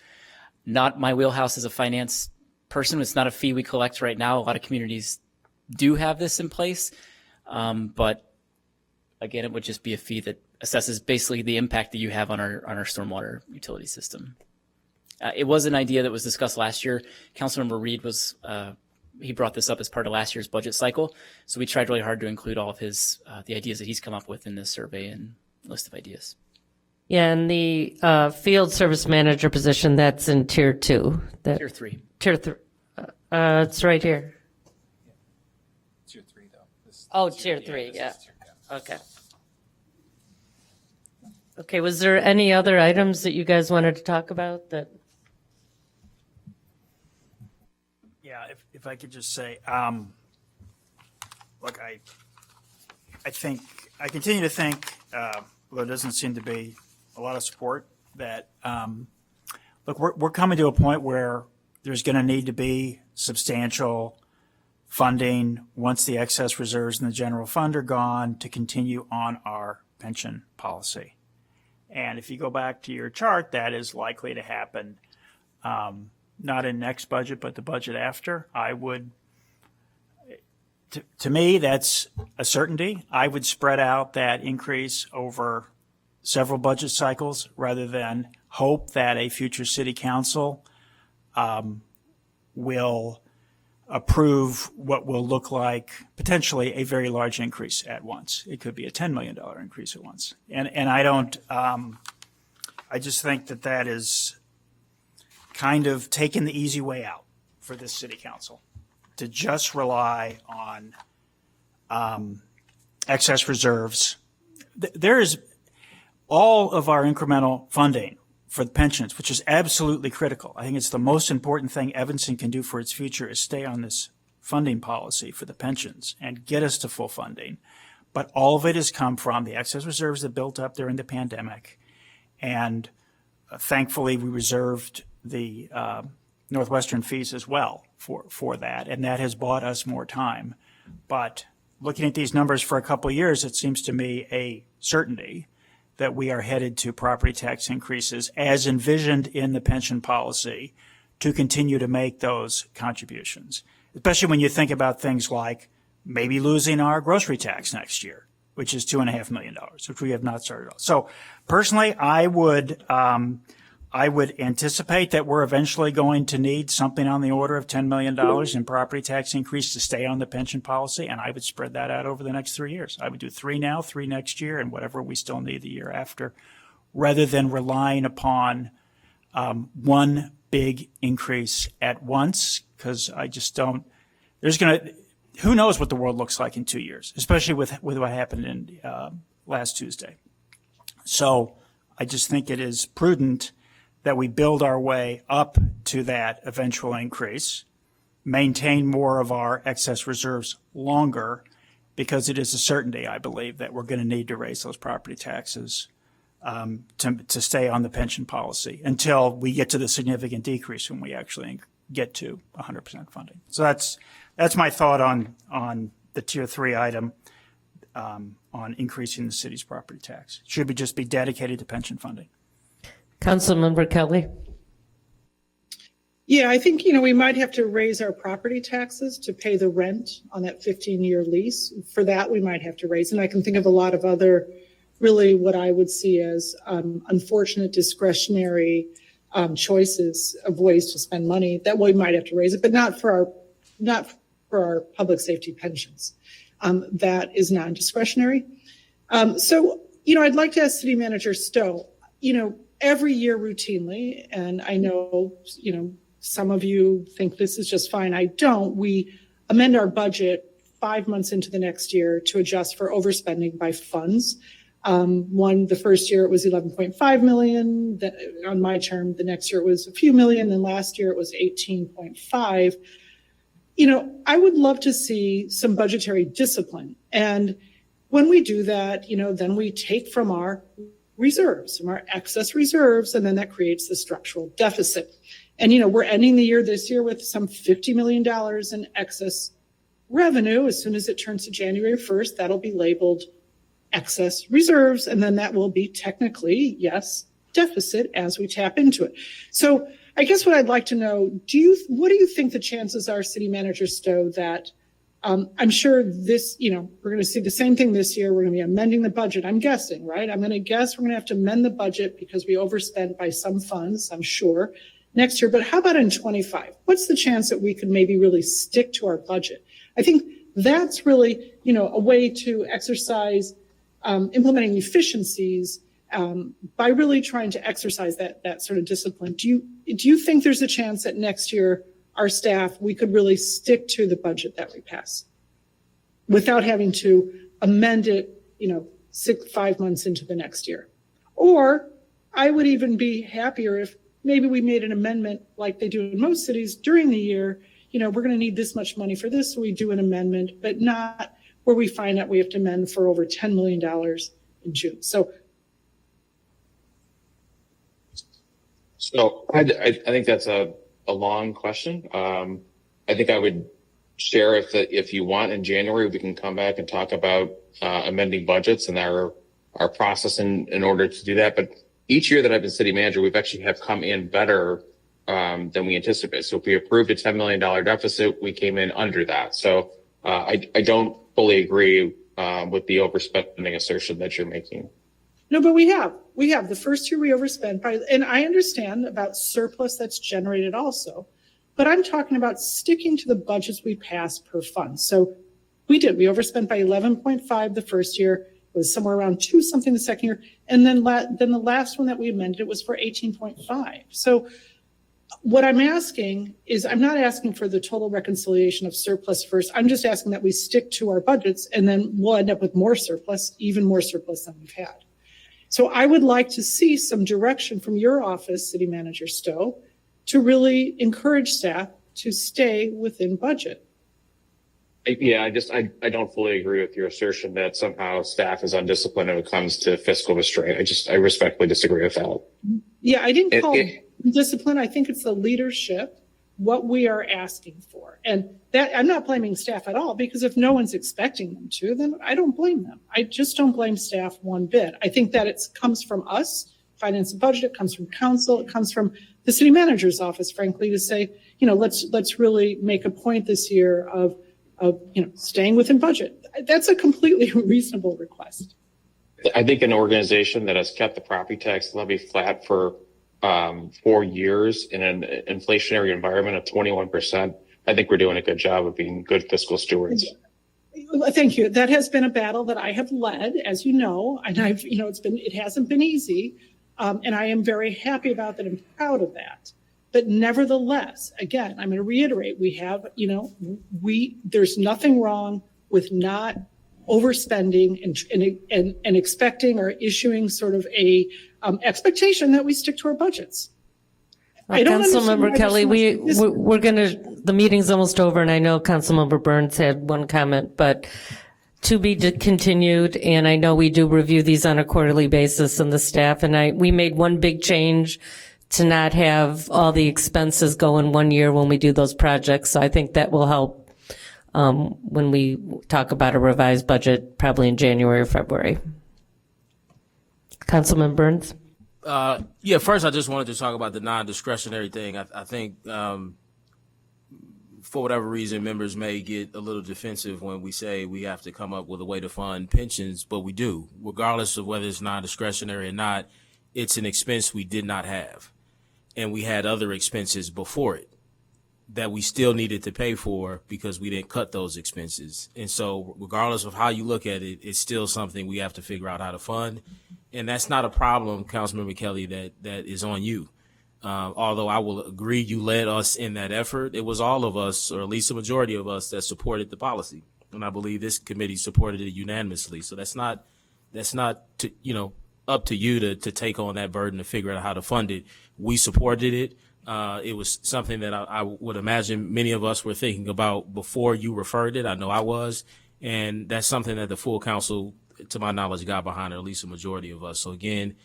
Not my wheelhouse as a finance person. It's not a fee we collect right now. A lot of communities do have this in place. But again, it would just be a fee that assesses basically the impact that you have on our stormwater utility system. It was an idea that was discussed last year. Councilmember Reed he brought this up as part of last year's budget cycle. So we tried really hard to include all of the ideas that he's come up with in this survey and list of ideas. Yeah, and the field service manager position, that's in tier 2. Tier 3. Tier 3. It's right here. Tier 3, though. Oh, tier 3, yeah. Okay. Okay, was there any other items that you guys wanted to talk about that? Yeah, if I could just say, look, I continue to think, although there doesn't seem to be a lot of support, that, look, we're coming to a point where there's going to need to be substantial funding once the excess reserves in the general fund are gone to continue on our pension policy. And if you go back to your chart, that is likely to happen, not in next budget, but the budget after. To me, that's a certainty. I would spread out that increase over several budget cycles rather than hope that a future city council will approve what will look like potentially a very large increase at once. It could be a $10 million increase at once. And I don't, I just think that is kind of taking the easy way out for this city council, to just rely on excess reserves. There is all of our incremental funding for the pensions, which is absolutely critical. I think it's the most important thing Evanston can do for its future is stay on this funding policy for the pensions and get us to full funding. But all of it has come from the excess reserves that built up during the pandemic. And thankfully, we reserved the Northwestern fees as well for that. And that has bought us more time. But looking at these numbers for a couple of years, it seems to me a certainty that we are headed to property tax increases as envisioned in the pension policy to continue to make those contributions, especially when you think about things like maybe losing our grocery tax next year, which is $2.5 million, which we have not started off. So personally, I would anticipate that we're eventually going to need something on the order of $10 million in property tax increase to stay on the pension policy, and I would spread that out over the next 3 years. I would do 3 now, 3 next year, and whatever we still need the year after, rather than relying upon one big increase at once, because I just don't, who knows what the world looks like in 2 years, especially with what happened in last Tuesday. So I just think it is prudent that we build our way up to that eventual increase, maintain more of our excess reserves longer, because it is a certainty, I believe, that we're going to need to raise those property taxes to stay on the pension policy until we get to the significant decrease when we actually get to 100% funding. So that's my thought on the Tier 3 item on increasing the city's property tax. Should we just be dedicated to pension funding? Councilmember Kelly. Yeah, I think, we might have to raise our property taxes to pay the rent on that 15-year lease. For that, we might have to raise. And I can think of a lot of other, really what I would see as unfortunate discretionary choices of ways to spend money that we might have to raise it, but not for our public safety pensions. That is non-discretionary. So, I'd like to ask City Manager Stowe, every year routinely, and I know, some of you think this is just fine. I don't. We amend our budget 5 months into the next year to adjust for overspending by funds. The first year it was 11.5 million. On my term, the next year it was a few million, and last year it was 18.5. I would love to see some budgetary discipline. And when we do that, then we take from our reserves, from our excess reserves, and then that creates the structural deficit. And, we're ending the year this year with some $50 million in excess revenue. As soon as it turns to January 1st, that'll be labeled excess reserves, and then that will be technically, yes, deficit as we tap into it. So I guess what I'd like to know, what do you think the chances are, City Manager Stowe, that I'm sure this, we're going to see the same thing this year. We're going to be amending the budget. I'm guessing, right? I'm going to guess we're going to have to amend the budget because we overspent by some funds, I'm sure, next year. But how about in 25? What's the chance that we could maybe really stick to our budget? I think that's really, a way to exercise implementing efficiencies by really trying to exercise that sort of discipline. Do you think there's a chance that next year our staff, we could really stick to the budget that we pass without having to amend it, 5 months into the next year? Or I would even be happier if maybe we made an amendment like they do in most cities during the year. We're going to need this much money for this, so we do an amendment, but not where we find out we have to amend for over $10 million in June. So I think that's a long question. I think I would share if you want in January, we can come back and talk about amending budgets and our process in order to do that. But each year that I've been city manager, we've actually have come in better than we anticipated. So if we approved a $10 million deficit, we came in under that. So I don't fully agree with the overspending assertion that you're making. No, but we have. The first year we overspent and I understand about surplus that's generated also, but I'm talking about sticking to the budgets we passed per fund. So we overspent by 11.5 the first year, was somewhere around 2 something the second year. And then the last one that we amended, it was for 18.5. So what I'm asking is, I'm not asking for the total reconciliation of surplus first. I'm just asking that we stick to our budgets, and then we'll end up with more surplus, even more surplus than we've had. So I would like to see some direction from your office, City Manager Stowe, to really encourage staff to stay within budget. Yeah, I don't fully agree with your assertion that somehow staff is undisciplined when it comes to fiscal restraint. I respectfully disagree with that. Yeah, I didn't call it discipline. I think it's the leadership, what we are asking for. And that I'm not blaming staff at all, because if no one's expecting them to, then I don't blame them. I just don't blame staff one bit. I think that it comes from us finance and budget, it comes from council, it comes from the city manager's office, frankly, to say, let's really make a point this year of staying within budget. That's a completely reasonable request. I think an organization that has kept the property tax levy flat for 4 years in an inflationary environment of 21%, I think we're doing a good job of being good fiscal stewards. Thank you. That has been a battle that I have led, as you know, and it hasn't been easy. And I am very happy about that and proud of that. But nevertheless, again, I'm going to reiterate, there's nothing wrong with not overspending and expecting or issuing sort of a expectation that we stick to our budgets. I don't understand Councilmember why Kelly, there's so much the meeting's almost over, and I know Councilmember Burns had one comment, but to be continued, and I know we do review these on a quarterly basis in the staff, and we made one big change to not have all the expenses go in 1 year when we do those projects, so I think that will help when we talk about a revised budget, probably in January or February. Councilman Burns? Yeah, first I just wanted to talk about the non-discretionary thing. I think for whatever reason, members may get a little defensive when we say we have to come up with a way to fund pensions, but we do. Regardless of whether it's non-discretionary or not, it's an expense we did not have. And we had other expenses before it that we still needed to pay for because we didn't cut those expenses. And so regardless of how you look at it, it's still something we have to figure out how to fund. And that's not a problem, Councilmember Kelly, that is on you. Although I will agree you led us in that effort, it was all of us, or at least a majority of us, that supported the policy. And I believe this committee supported it unanimously. So that's not up to you to take on that burden to figure out how to fund it. We supported it. It was something that I would imagine many of us were thinking about before you referred it. I know I was. And that's something that the full council, to my knowledge, got behind, or at least a majority of us. So again,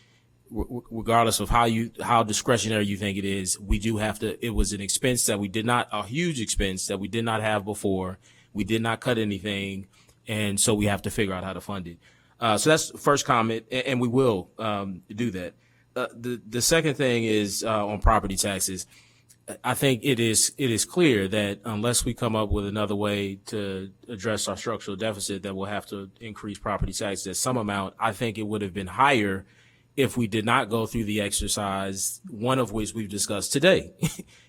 regardless of how discretionary you think it is, we do have to, it was an expense that a huge expense that we did not have before. We did not cut anything. And so we have to figure out how to fund it. So that's the first comment, and we will do that. The second thing is on property taxes. I think it is clear that unless we come up with another way to address our structural deficit, that we'll have to increase property taxes at some amount. I think it would have been higher if we did not go through the exercise, one of which we've discussed today.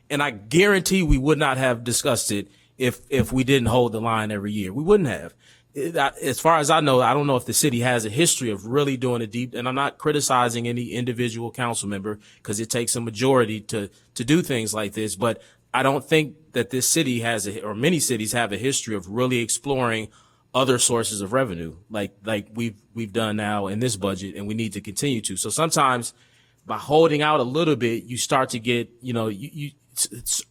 And I guarantee we would not have discussed it if we didn't hold the line every year. We wouldn't have. As far as I know, I don't know if the city has a history of really doing a deep, and I'm not criticizing any individual council member because it takes a majority to do things like this, but I don't think that this city or many cities have a history of really exploring other sources of revenue like we've done now in this budget, and we need to continue to. So sometimes by holding out a little bit, you start to get,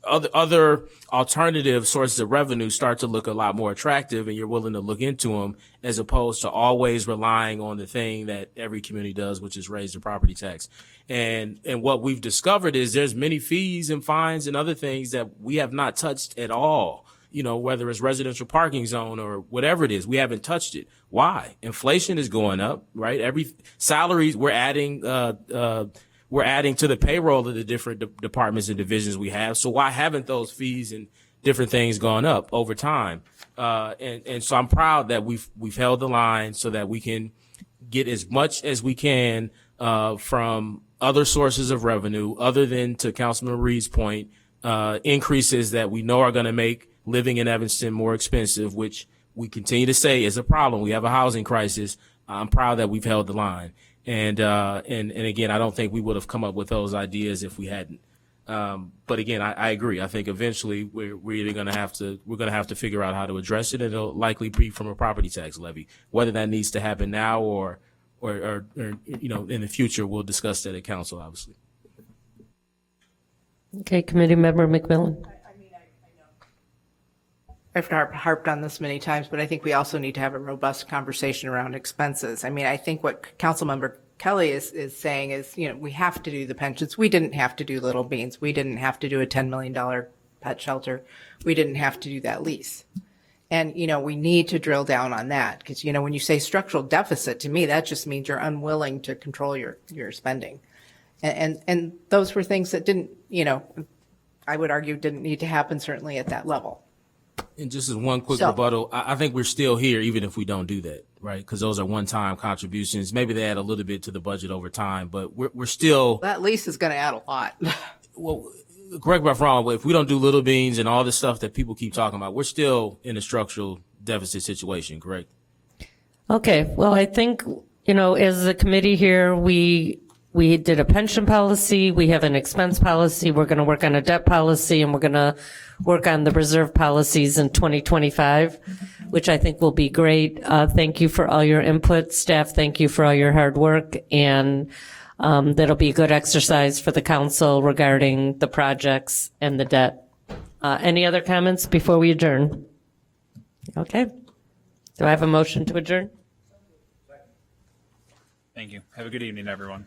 other alternative sources of revenue start to look a lot more attractive, and you're willing to look into them as opposed to always relying on the thing that every community does, which is raise the property tax. And what we've discovered is there's many fees and fines and other things that we have not touched at all. Whether it's residential parking zone or whatever it is, we haven't touched it. Why? Inflation is going up, right? Every salaries we're adding to the payroll of the different departments and divisions we have. So why haven't those fees and different things gone up over time? And so I'm proud that we've held the line so that we can get as much as we can from other sources of revenue, other than, to Councilman Reed's point, increases that we know are going to make living in Evanston more expensive, which we continue to say is a problem. We have a housing crisis. I'm proud that we've held the line. And again, I don't think we would have come up with those ideas if we hadn't. But again, I agree. I think eventually we're either going to have to figure out how to address it, and it'll likely be from a property tax levy. Whether that needs to happen now or in the future, we'll discuss that at council, obviously. Okay, Committee Member McMillan. I've harped on this many times, but I think we also need to have a robust conversation around expenses. I think what Councilmember Kelly is saying is, we have to do the pensions. We didn't have to do Little Beans. We didn't have to do a $10 million pet shelter. We didn't have to do that lease. And, we need to drill down on that because, when you say structural deficit, to me, that just means you're unwilling to control your spending. And those were things that didn't, I would argue didn't need to happen certainly at that level. And just as one quick So- rebuttal, I think we're still here even if we don't do that, right? Because those are one-time contributions. Maybe they add a little bit to the budget over time, but we're still, That lease is going to add a lot. well, correct me if I'm wrong, but if we don't do little beans and all this stuff that people keep talking about, we're still in a structural deficit situation, correct? Okay, well, I think, as a committee here, we did a pension policy, we have an expense policy, we're going to work on a debt policy, and we're going to work on the reserve policies in 2025, which I think will be great. Thank you for all your input. Staff, thank you for all your hard work, and that'll be a good exercise for the council regarding the projects and the debt. Any other comments before we adjourn? Okay. Do I have a motion to adjourn? Thank you. Have a good evening, everyone.